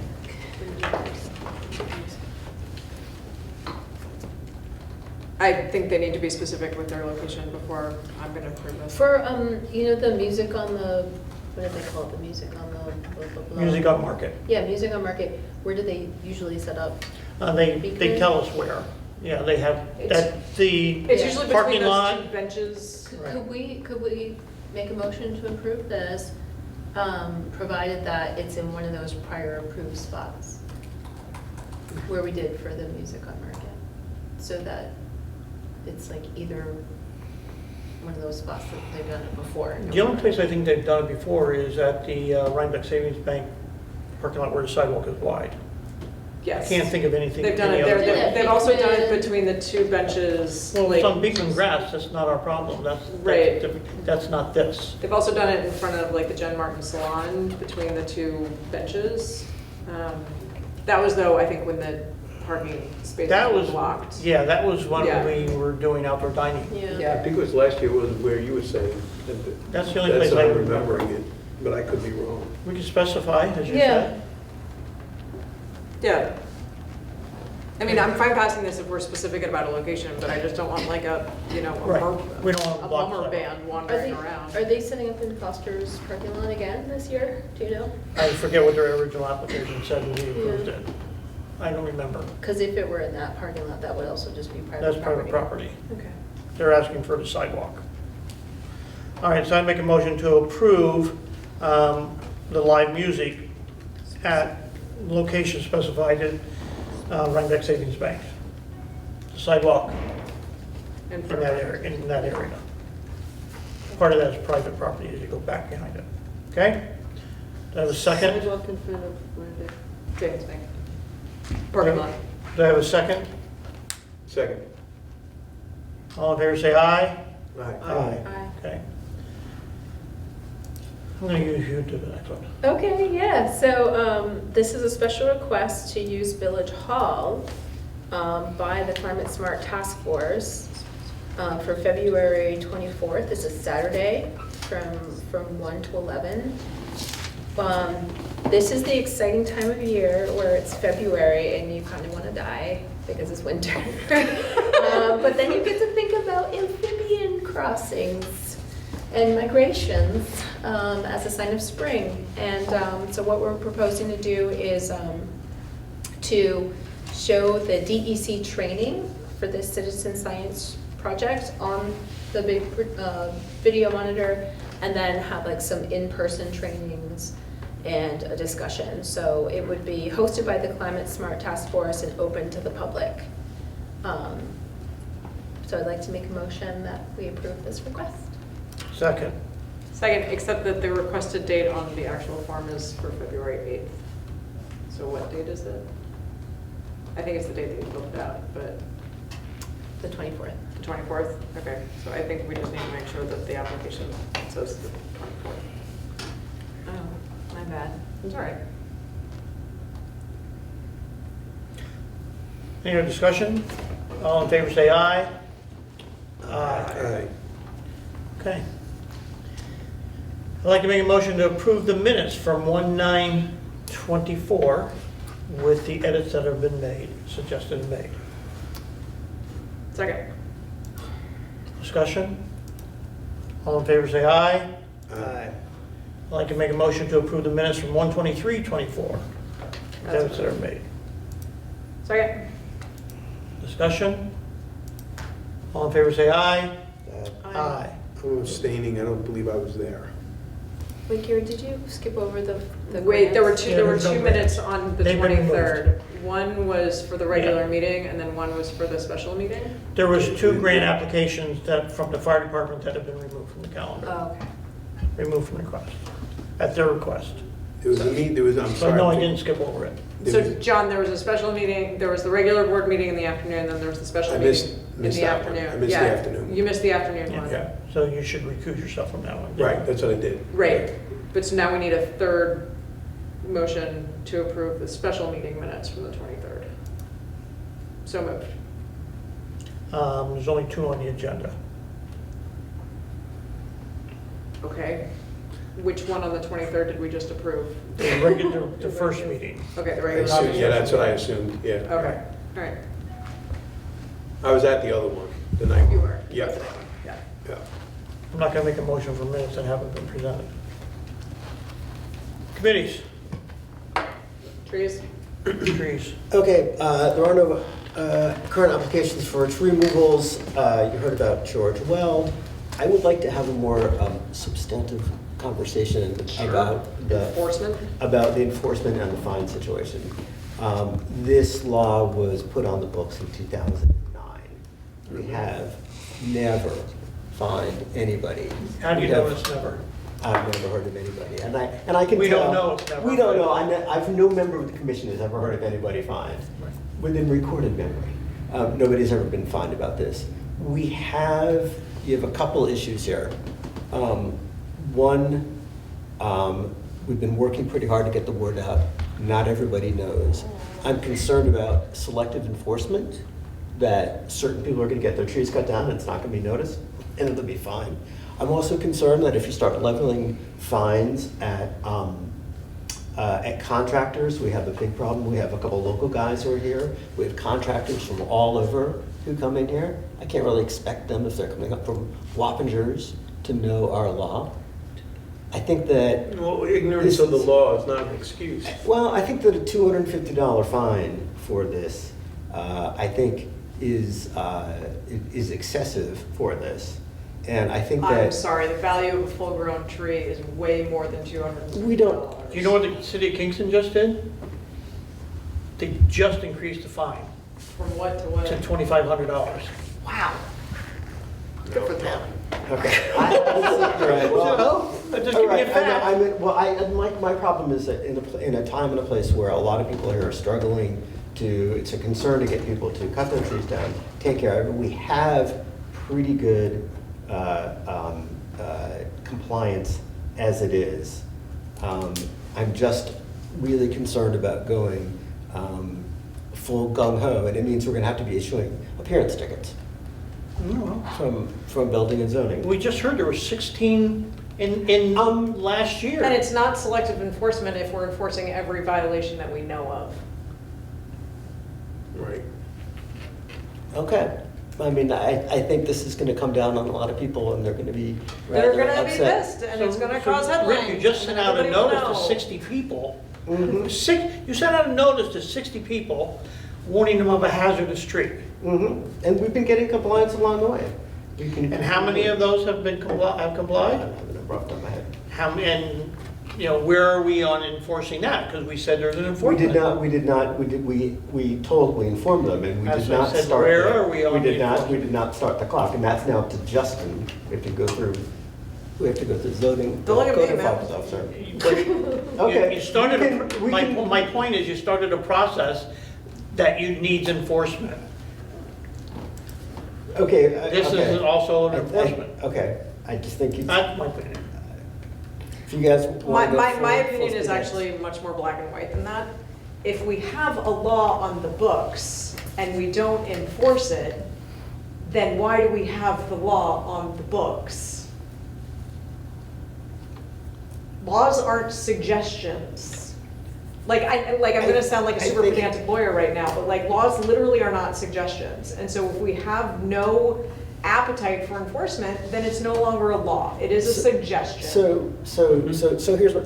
I think they need to be specific with their location before I'm gonna approve this. For, the music on the, what do they call it, the music on the? Blah, blah, blah. Music on Market. Yeah, music on Market, where do they usually set up? They tell us where. Yeah, they have, that the It's usually between parking those lot. two benches. Could we make a motion to approve this, provided that it's in one of those prior approved spots? Where we did for the music on Market, so that it's like either one of those spots that they've done it before. The only place I think they've done it before is at the Rhinebeck Savings Bank parking lot where the sidewalk is wide. I Yes. can't think of anything. They've done any it, other Yeah, place. they've also done it Beekman. between the two benches. Well, like- it's on Beekman grass, that's not our problem. Right. That's not this. They've also done it in front of like the Jen Martin Salon, between the two benches. That was though, I think, when the parking spaces That were was, blocked. yeah, that was when Yeah. we were doing outdoor dining. Yeah. Yeah. I think it was last year was where you were saying. That's the only That's place how I I'm remember. remembering it, but I could be wrong. We can specify, as you Yeah. said. Yeah. I mean, I'm fine passing this if we're specific about a location, but I just don't want like a, Right. We don't want to a block bummer sidewalk. band wandering around. Are they setting up in Foster's parking lot again this year? Do you know? I forget what their original application said when we approved it. I don't remember. Because if it were in that parking lot, that would also just be private property. That's private property. Okay. They're asking for the sidewalk. All right, so I make a motion to approve the live music at location specified in Rhinebeck Savings Bank. Sidewalk And in that area. Part of that is private property as you go back behind it. Okay? Do I have a second? Sidewalk in front of Rhinebeck. James Bank. Parking lot. Do I have a second? Second. All in favor, say aye. Aye. Aye. Okay. I'm gonna use you to the next one. Okay, yeah, so this is a special request to use Village Hall by the Climate Smart Task Force for February 24th. It's a Saturday from 1 to 11. This is the exciting time of year where it's February and you kind of want to die because it's winter. But then you get to think about amphibian crossings and migrations as a sign of spring. And so what we're proposing to do is to show the DEC training for this citizen science project on the big video monitor, and then have like some in-person trainings and a discussion. So it would be hosted by the Climate Smart Task Force and open to the public. So I'd like to make a motion that we approve this request. Second. Second, except that the requested date on the actual form is for February 8th. So what date is it? I think it's the date that you filled it out, but The 24th. the 24th? Okay, so I think we just need to make sure that the application says the 24th. Oh, my bad. It's all right. Any other discussion? All in favor say aye. Aye. Okay. I'd like to make a motion to approve the minutes from 1/9/24 with the edits that have been made, suggested and made. Second. Discussion? All in favor say aye. Aye. I'd like to make a motion to approve the minutes from 1/23/24. Edits that are made. Second. Discussion? All in favor say aye. I'm abstaining, I don't believe I was there. Wait, Kira, did you skip over the Wait, there were grants? two, Yeah, there were there's no two minutes on the They've been removed. 23rd. One was for the regular Yeah. meeting, and then one was for the special meeting? There was 2 grant applications that, from the fire department, that have been removed from the calendar. Oh, okay. Removed from the request, at their request. There was a meet, there was, I'm So sorry. no, I didn't skip over it. There So, was- John, there was a special meeting, there was the regular board meeting in the afternoon, then there was the special I meeting missed in that the one. afternoon. I missed the Yeah, afternoon. You missed the afternoon one. Yeah, so you should recuse yourself from that one. Right, that's what I did. Right, but so now we need a third motion to approve the special meeting minutes from the 23rd. So moved. There's only 2 on the agenda. Okay. Which one on the 23rd did we just approve? The regular, the first meeting. Okay, the I regular. assumed- Yeah, that's what I assumed, yeah. Okay, all right. I was at the other one, the night. You were. Yeah, Yeah. yeah. I'm not gonna make a motion for minutes that haven't been presented. Committees, Trees? trees. Okay, there are no current applications for tree removals. You heard about George Weld. I would like to have a more substantive conversation about Enforcement? about the enforcement and the fine situation. This law was put on the books in 2009. We have never fined anybody. How do you We know have- it's never? I've never heard of anybody, and I can We tell. don't know it's never. We don't know. I've no member of the commission has ever heard of anybody fined within recorded memory. Nobody's ever been fined about this. You have a couple issues here. One, we've been working pretty hard to get the word out. Not everybody knows. I'm concerned about selective enforcement, that certain people are gonna get their trees cut down and it's not gonna be noticed, and it'll be fine. I'm also concerned that if you start leveling fines at contractors, we have a big problem. We have a couple local guys who are here. We have contractors from all over who come in here. I can't really expect them, if they're coming up from Wappingers, to know our law. I think that, Well, ignorance of the law is not an excuse. well, I think that a $250 fine for this, I think is excessive for this. And I think I'm that sorry, the value of a full-grown tree is way more than $250. we don't, Do you know what the city of Kingston just did? They just increased the fine From what to what? to $2,500. Wow. Good for them. okay. All right, well, Just all give me right, a fact. my problem is that in a time and a place where a lot of people here are struggling it's a concern to get people to cut their trees down, take care of it. We have pretty good compliance as it is. I'm just really concerned about going full gung-ho, and it means we're gonna have to be issuing appearance tickets from building and zoning. We just heard there were 16 in last year. And it's not selective enforcement if we're enforcing every violation that we know of. Right. Okay. I mean, I think this is gonna come down on a lot of people, and they're gonna be They're rather gonna be upset. pissed, and it's gonna So, cause headlines. Rick, you just sent and out a everybody will notice to know. 60 people. Mhm. You sent out a notice to 60 people warning them of a hazardous tree. And we've been getting compliance along the way. And how many of those have been have I complied? don't have a number off the top of my head. And, you know, where are we on enforcing that? Because we said there's an We enforcement. we informed them, and we That's did what I not said. start. Where the- are we on the We enforcement? did not start the clock, and that's now up to Justin. We have to go through zoning. Don't look at me, code man. enforcement officer. You Okay. started, we can- my point is you started a process that you needs enforcement. Okay. This okay. is also an enforcement. Okay, I just think you, That's my opinion. if you guys My, want to go my, full- my full opinion speed is ahead. actually much more black and white than that. If we have a law on the books and we don't enforce it, then why do we have the law on the books? Laws aren't suggestions. Like, I'm gonna sound like a I super think- pedantic lawyer right now, but like, laws literally are not suggestions. And so if we have no appetite for enforcement, then it's no longer a law. It is a suggestion. So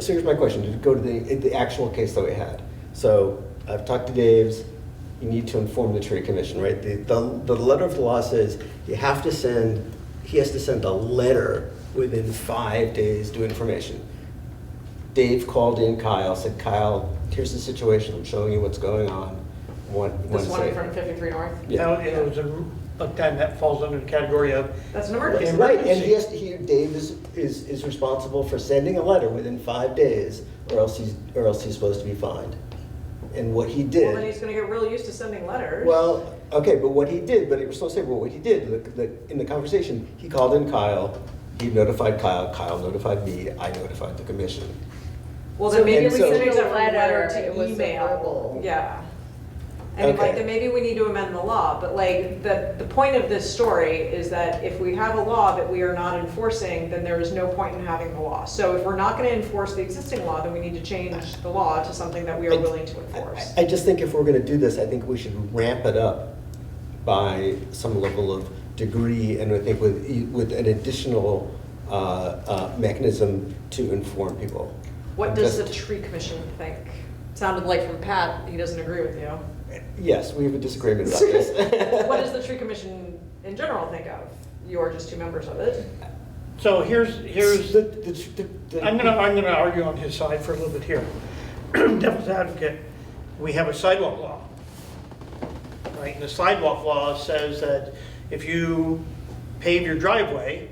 here's my question, to go to the actual case that we had. So I've talked to Dave's, you need to inform the tree commission, right? The letter of the law says he has to send a letter within 5 days to information. Dave called in Kyle, said, Kyle, here's the situation, I'm showing you what's going on. This one in front of 53 North? Yeah. Now, it was but then that falls under the category of, That's an emergency. Right, and Dave is responsible for sending a letter within 5 days, or else he's supposed to be fined. And what he did. Well, then he's gonna get real used to sending letters. Well, okay, but what he did, but it was supposed to say, well, what he did, in the conversation, he called in Kyle, he notified Kyle, Kyle notified me, I notified the commission. Well, then maybe and we so- change that from Letter, letter it to was a email. verbal. Yeah. I mean, like, Okay. then maybe we need to amend the law, but like, the point of this story is that if we have a law that we are not enforcing, then there is no point in having the law. So if we're not gonna enforce the existing law, then we need to change the law to something that we are willing to enforce. I just think if we're gonna do this, I think we should ramp it up by some level of degree, and I think with an additional mechanism to inform people. What does Just- the tree commission think? Sounded like from Pat, he doesn't agree with you. Yes, we have a disagreement about this. What does the tree commission in general think of? You are just two members of it. so here's, The- I'm gonna argue on his side for a little bit here. Devil's advocate, we have a sidewalk law. Right, and the sidewalk law says that if you pave your driveway,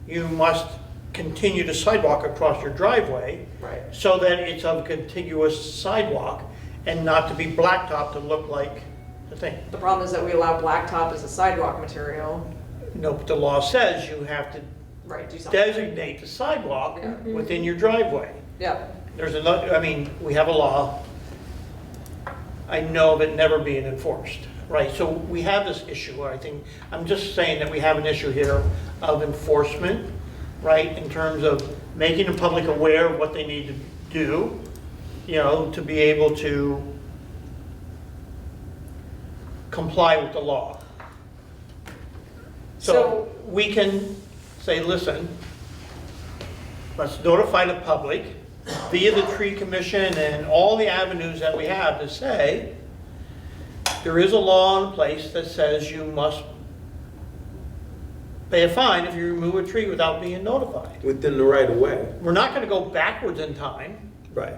you must continue to sidewalk across your driveway. Right. So that it's of a contiguous sidewalk and not to be blacktop to look like the thing. The problem is that we allow blacktop as a sidewalk material. No, but the law says you have to Right, do something. designate the sidewalk Yeah. within your driveway. Yep. There's another, I mean, we have a law. I know of it never being enforced, right? So we have this issue, I think, I'm just saying that we have an issue here of enforcement, right? In terms of making the public aware of what they need to do, you know, to be able to comply with the law. So we can say, listen, let's notify the public via the tree commission and all the avenues that we have to say, there is a law in place that says you must pay a fine if you remove a tree without being notified. Within the right of way. We're not gonna go backwards in time, Right.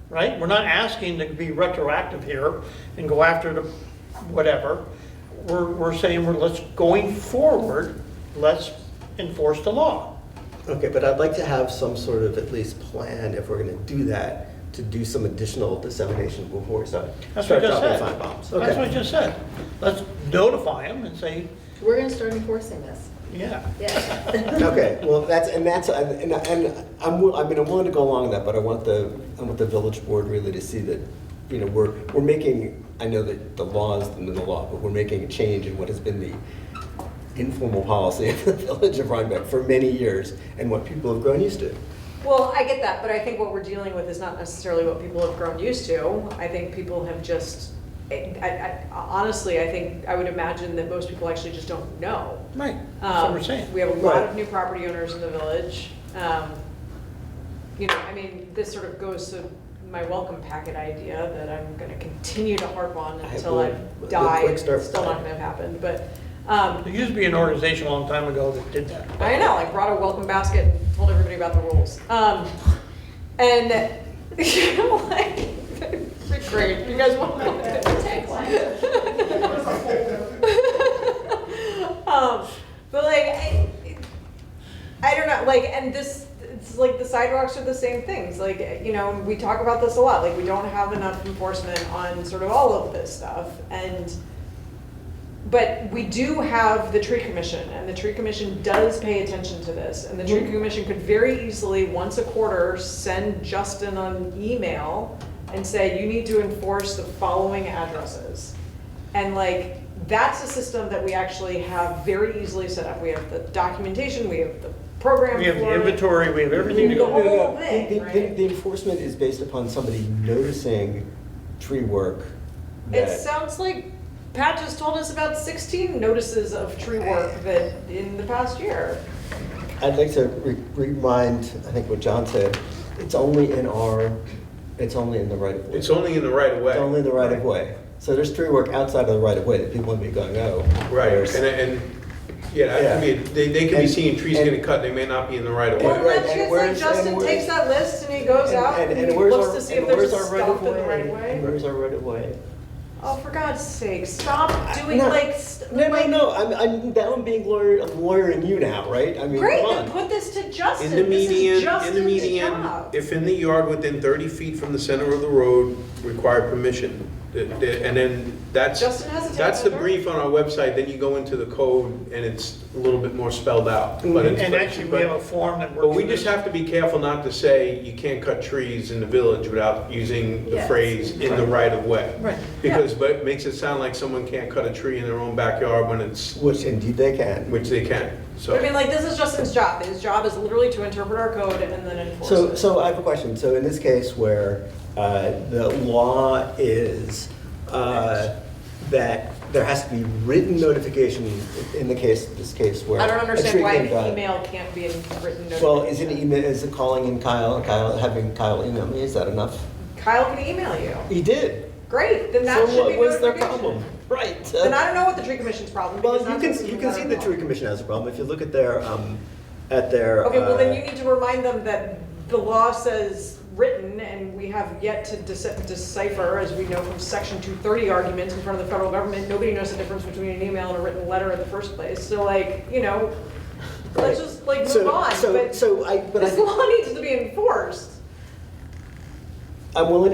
right? We're not asking to be retroactive here and go after the whatever. We're saying going forward, let's enforce the law. Okay, but I'd like to have some sort of at least plan, if we're gonna do that, to do some additional dissemination before we start That's what I just dropping said. fine bombs. That's what I Okay. just said. Let's notify them and say, We're gonna start enforcing this. yeah. Yeah. Okay, well, I'm willing to go along with that, but I want the village board really to see that, you know, we're making, I know that the law is the law, but we're making a change in what has been the informal policy of the village of Rhinebeck for many years, and what people have grown used to. Well, I get that, but I think what we're dealing with is not necessarily what people have grown used to. I think people have just, honestly, I think, I would imagine that most people actually just don't know. Right, that's what we're saying. We have a lot Right. of new property owners in the village. You know, I mean, this sort of goes to my welcome packet idea that I'm gonna continue to harp on until will- I the die. quick start- It's still not gonna have happened, but, There used to be an organization a long time ago that did that. I know, I brought a welcome basket and told everybody about the rules. And, like, great, you guys want to but like, I don't know, like, and this, it's like the sidewalks are the same things, like, you know, we talk about this a lot, like, we don't have enough enforcement on sort of all of this stuff, but we do have the tree commission, and the tree commission does pay attention to this, and the tree commission could very easily, once a quarter, send Justin an email and say, you need to enforce the following addresses. And like, that's a system that we actually have very easily set up. We have the documentation, we have the program We have the for it. inventory, we have everything to The go. whole The- thing, the- right? The enforcement is based upon somebody noticing tree work It that, sounds like Pat just told us about 16 notices of tree work that in the past year. I'd like to remind, I think what John said, it's only in the right of way. It's only in the right of way. It's only in the right of way. So there's tree work outside of the right of way that people would be going, oh. Right, there's- and, yeah, I Yeah. mean, they could be And- seeing trees and- getting cut, they may not be in the right of Well, way. Right, that's and just like where's- Justin and where's- takes that list and he goes out and he where's looks our- to see and if there's a where's our right stump of in the right of And way. where's our right of way? Oh, for God's sake, stop doing No. like, No, I'm being I'm lawyering you now, right? I mean, great, come then on. put this to Justin. In the This is median, in the Justin's median, job. if in the yard within 30 feet from the center of the road, require permission. And then that's Justin has a the tape brief on our website, then you go into the code and it's a little bit more spelled out. But it's- And actually, we have a form that works. But we with just this. have to be careful not to say you can't cut trees in the village without using the Yes. phrase in the right of way. Right. Because, but it makes it sound like someone can't cut a tree in their own backyard when it's, Which indeed they can. which they can, so. But I mean, like, this is Justin's job. His job is literally to interpret our code and then enforce it. So I have a question. So in this case where the law is that there has to be written notification in this case where. I don't a understand tree why came down. an email can't be in written notification. Well, is it calling in Kyle, having Kyle email me, is that enough? Kyle can email you. He did. Great, then that So should be what was their notification. problem? Right. Then I don't know what the tree commission's problem. Well, because you that's can, what's in you can see the letter tree law. commission has a problem. If you look at their. Okay, well then you need to remind them that the law says written, and we have yet to decipher, as we know from Section 230 arguments in front of the federal government, nobody knows the difference between an email and a written letter in the first place. So like, you know, let's just like move on. But this law needs to be enforced. I'm willing,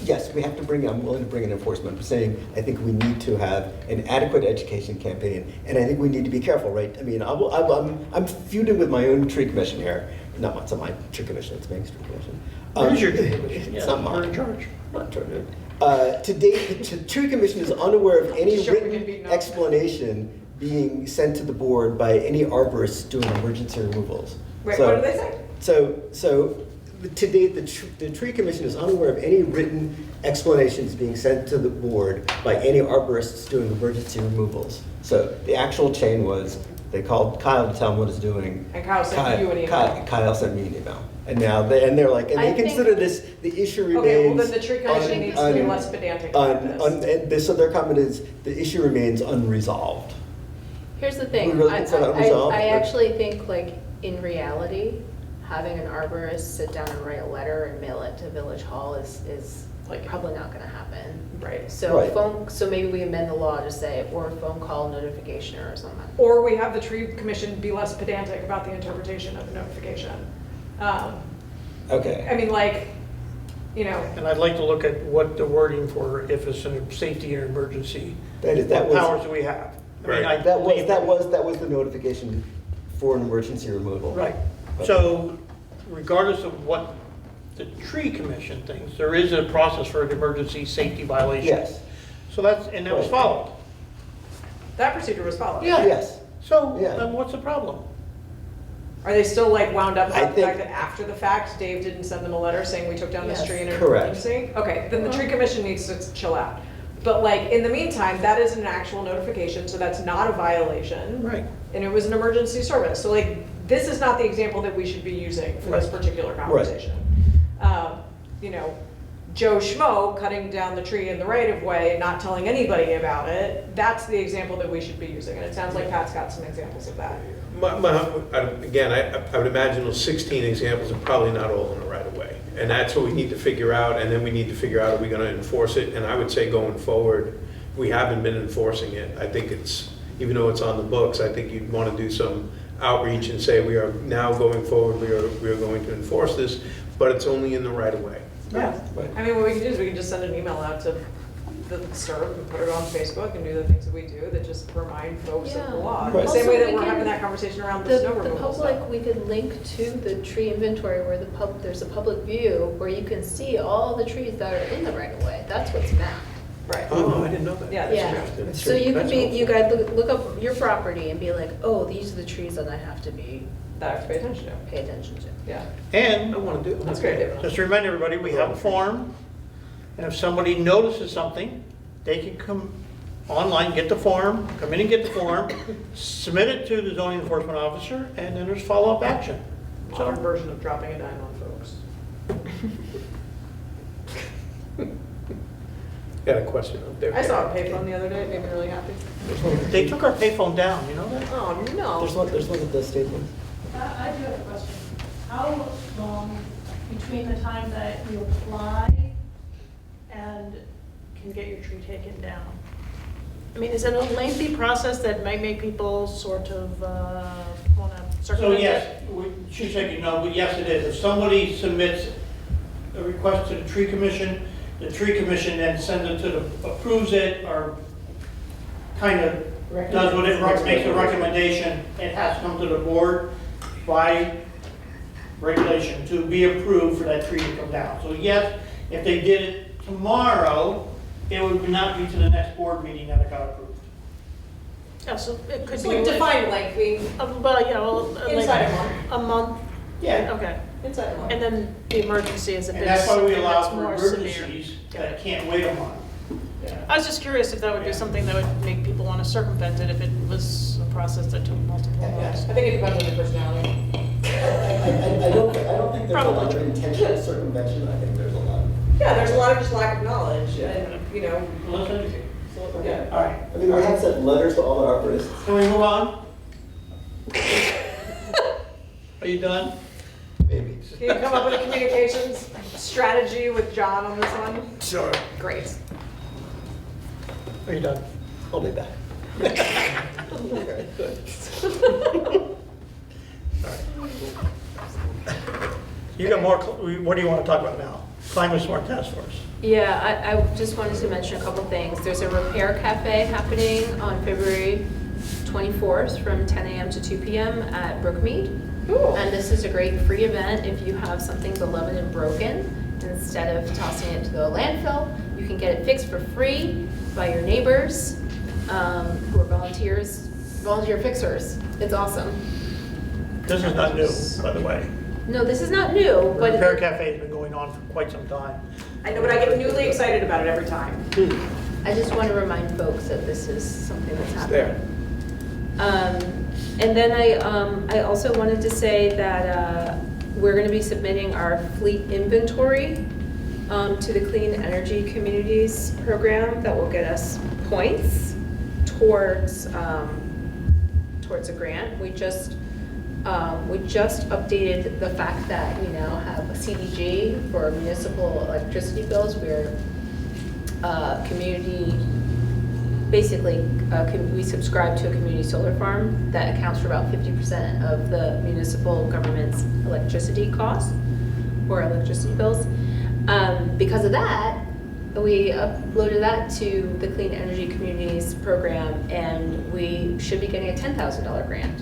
yes, I'm willing to bring an enforcement. I'm saying, I think we need to have an adequate education campaign, and I think we need to be careful, right? I mean, I'm feuding with my own tree commission here. It's not my tree commission, it's Meg's tree commission. Where's your tree commission? It's Yeah, not mine. we're in charge. I'm not charged. To date, the tree commission is unaware of any Sure, we can be written known. explanation being sent to the board by any arborists doing emergency removals. Wait, So- what did they say? So, to date, the tree commission is unaware of any written explanations being sent to the board by any arborists doing emergency removals. So the actual chain was, they called Kyle to tell him what he's doing. And Kyle sent you an email. Kyle sent me an email. And now, they're like, and I they think- consider this, the issue remains. Okay, well then the tree commission un- needs to be un- less pedantic about this. So their comment is, the issue remains unresolved. Here's the thing, We really consider that resolved? I actually think like in reality, having an arborist sit down and write a letter and mail it to Village Hall is like probably not gonna happen. Right. So Right. so maybe we amend the law to say, or phone call notification or something. Or we have the tree commission be less pedantic about the interpretation of the notification. Okay. I mean, like, you know, And I'd like to look at what the wording for if it's a safety or emergency, That what was. powers do we have? I mean, Right. I That believe- was the notification for an emergency removal. Right. So regardless of what the tree commission thinks, there is a process for an emergency safety violation. Yes, So and that was Right. followed. that procedure was followed. Yeah. yes. So Yeah. then what's the problem? Are they still like wound up I about the think- fact that after the fact, Dave didn't send them a letter saying we took down this Yes. tree in an Correct. emergency? Okay, then the tree commission needs to chill out. But like, in the meantime, that is an actual notification, so that's not a violation. Right. And it was an emergency service. So like, this is not the example that we should be using for this Right. particular conversation. you know, Joe Schmo cutting down the tree in the right of way and not telling anybody about it, that's the example that we should be using. And it sounds like Pat's got some examples of that. Again, I would imagine those 16 examples are probably not all in the right of way. And that's what we need to figure out, and then we need to figure out, are we gonna enforce it? And I would say going forward, we haven't been enforcing it. I think it's, even though it's on the books, I think you'd wanna do some outreach and say, we are now going forward, we are going to enforce this, but it's only in the right of way. Yeah. I mean, what we can do is we can just send an email out to the CERB and put it on Facebook and do the things that we do that just remind folks of the law. Right. The same way Also, that we we're can- having that conversation around the snow The removal public, stuff. we could link to the tree inventory where there's a public view where you can see all the trees that are in the right of way. That's what's mapped. Right. Oh, I didn't know that. Yeah, that's Yeah. true. That's So true. you could That's be, helpful. you guys look up your property and be like, oh, these are the trees that I have to That I have to pay attention to. pay attention to. Yeah. And I wanna do. That's great. just to remind everybody, we have a form, and if somebody notices something, they can come online, get the form, come in and get the form, submit it to the zoning enforcement officer, and then there's follow-up action. Modern version of dropping a dime on folks. Got a question up there. I saw a payphone the other day, it made me really happy. They took our payphone down, you know that? Oh, no. There's one of the state ones. I do have a question. How long between the time that you apply and can get your tree taken down? I mean, is it a lengthy process that might make people sort of want to So circumvent it? yes, she said, you know, but yes, it is. If somebody submits a request to the tree commission then sends it to the, approves it, or kind of does what it, makes a recommendation, it has to come to the board by regulation to be approved for that tree to come down. So yes, if they did it tomorrow, it would not be to the next board meeting that it got approved. Yeah, so it could It's be. like define lengthy, Well, yeah, well, like inside a month. a month, Yeah, okay. Inside a month. And then the emergency is a bit and that's why we something allow that's for more severe. emergencies that can't wait a month. Yeah. I was just curious if that would be something that would make people want to circumvent it if it was a process that took multiple months. I think it depends on your personality. I don't think there's a lot Probably. of intentional circumvention, I think there's a lot. Yeah, there's a lot of just lack of knowledge and, you know, Let's educate. yeah. All right, I mean, we have sent letters to all the arborists. can we move on? Are you done? Maybe. Can you come up with a communications strategy with John on this one? Sure. Great. Are you done? I'll be back. You got more, what do you want to talk about now? Climate Smart Task Force. Yeah, I just wanted to mention a couple things. There's a repair cafe happening on February 24th from 10 a.m. to 2 p.m. at Brookmead. Cool. And this is a great free event if you have something beloved and broken. Instead of tossing it to the landfill, you can get it fixed for free by your neighbors who are volunteer fixers. It's awesome. This is not new, by the way. No, this is not new, but Repair Cafe has been going on for quite some time. I know, but I get newly excited about it every time. I just want to remind folks that this is something that's It's happening. there. And then I also wanted to say that we're going to be submitting our fleet inventory to the Clean Energy Communities program that will get us points towards a grant. We just updated the fact that we now have a CDG for municipal electricity bills. We're community. Basically, we subscribe to a community solar farm that accounts for about 50% of the municipal government's electricity costs or electricity bills. Because of that, we uploaded that to the Clean Energy Communities program, and we should be getting a $10,000 grant.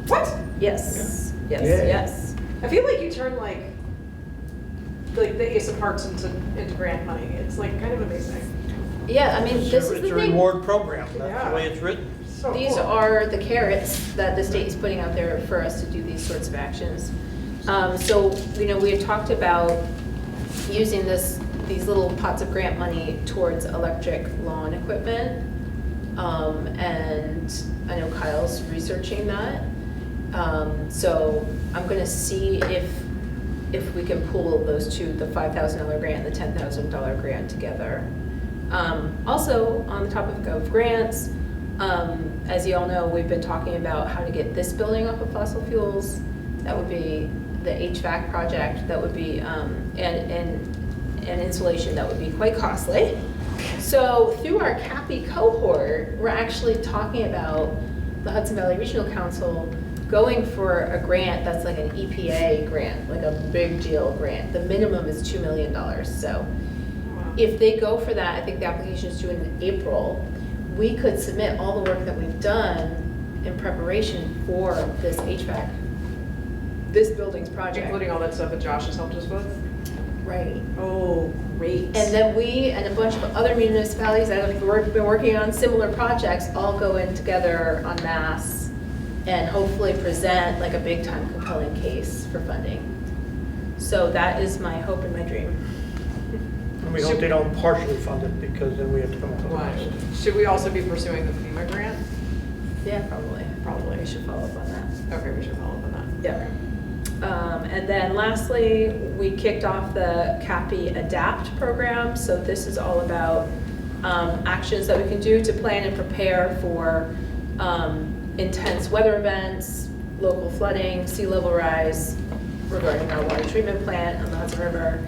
What? Yes, yes, Yeah. yes. I feel like you turn like the Ace of Hearts into grant money. It's like kind of amazing. Yeah, I mean, this is It's the a thing. reward program, that's Yeah. the way it's written. So These cool. are the carrots that the state is putting out there for us to do these sorts of actions. So, we had talked about using these little pots of grant money towards electric lawn equipment. And I know Kyle's researching that. So I'm gonna see if if we can pool those two, the $5,000 grant and the $10,000 grant together. Also, on the topic of grants, as you all know, we've been talking about how to get this building off of fossil fuels. That would be the HVAC project, that would be, and insulation that would be quite costly. So through our CAPI cohort, we're actually talking about the Hudson Valley Regional Council going for a grant that's like an EPA grant, like a big deal grant. The minimum is $2 million. So if they go for that, I think the application is due in April, we could submit all the work that we've done in preparation for this HVAC, this building's project. Including all that stuff that Josh has helped us with? Right. Oh, great. And then we and a bunch of other municipalities that have been working on similar projects all go in together en masse and hopefully present like a big time compelling case for funding. So that is my hope and my dream. And we hope they don't partially fund it, because then we have to come up with a Why? cost. Should we also be pursuing the FEMA grant? Yeah, probably. Probably. We should follow up on that. Okay, we should follow up on that. Yeah. And then lastly, we kicked off the CAPI ADAPT program. So this is all about actions that we can do to plan and prepare for intense weather events, local flooding, sea level rise regarding our water treatment plant on the Hudson River,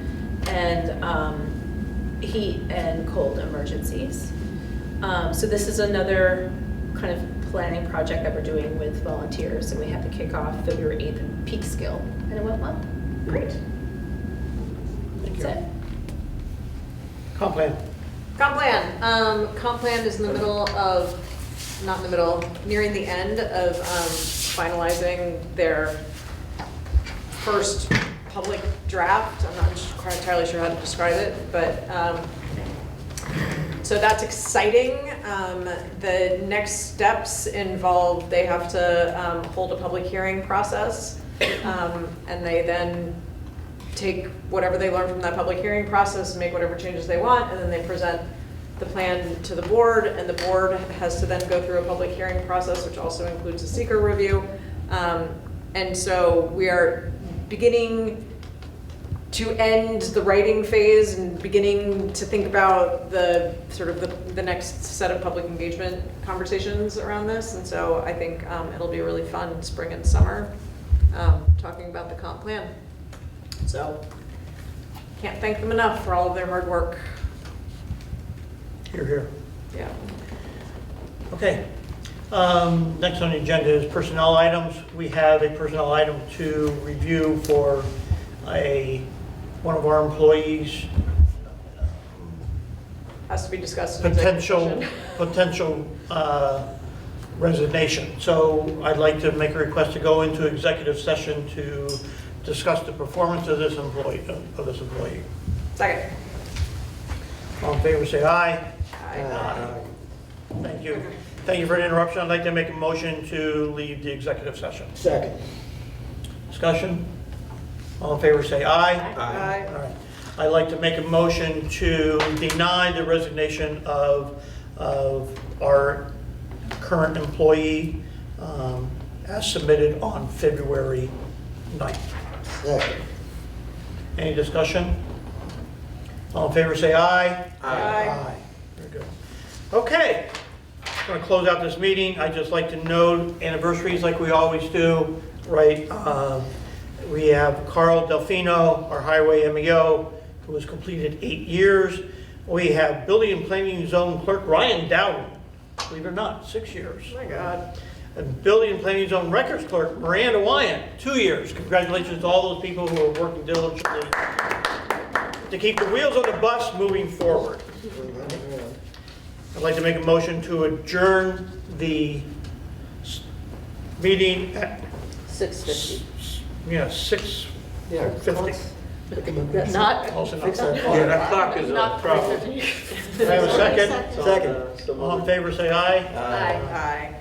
and heat and cold emergencies. So this is another kind of planning project that we're doing with volunteers, and we have to kick off February 8th in Peekskill, and it went well. Great. Thank That's you. it. Comp plan. Comp plan. Comp plan is in the middle of, not in the middle, nearing the end of finalizing their first public draft. I'm not quite entirely sure how to describe it, but so that's exciting. The next steps involve, they have to hold a public hearing process, and they then take whatever they learn from that public hearing process and make whatever changes they want, and then they present the plan to the board, and the board has to then go through a public hearing process, which also includes a seeker review. And so we are beginning to end the writing phase and beginning to think about the sort of the next set of public engagement conversations around this. And so I think it'll be a really fun spring and summer talking about the comp plan. So can't thank them enough for all of their hard work. Here, here. Yeah. Okay. Next on the agenda is personnel items. We have a personnel item to review for one of our employees' Has to be discussed in executive session. potential resignation. So I'd like to make a request to go into executive session to discuss the performance of this employee. Second. All in favor, say aye. Aye. Thank you. Thank you for the interruption. I'd like to make a motion to leave the executive session. Second. Discussion? All in favor, say aye. Aye. All right. I'd like to make a motion to deny the resignation of our current employee as submitted on February 9th. Second. Any discussion? All in favor, say aye. Aye. Very good. Okay, I'm going to close out this meeting. I'd just like to note anniversaries like we always do, right? We have Carl Delfino, our highway MEO, who has completed 8 years. We have Building and Planning Zone Clerk Ryan Dowden, believe it or not, 6 years. Oh my God. And Building and Planning Zone Records Clerk Miranda Wyant, 2 years. Congratulations to all those people who are working diligently to keep the wheels of the bus moving forward. I'd like to make a motion to adjourn the meeting at 6:50. 6:50. Not, Close enough. Fix that Yeah, clock. that clock is a not problem. 3:50. Do I have a second? Second. All in favor, say aye. Aye. Aye.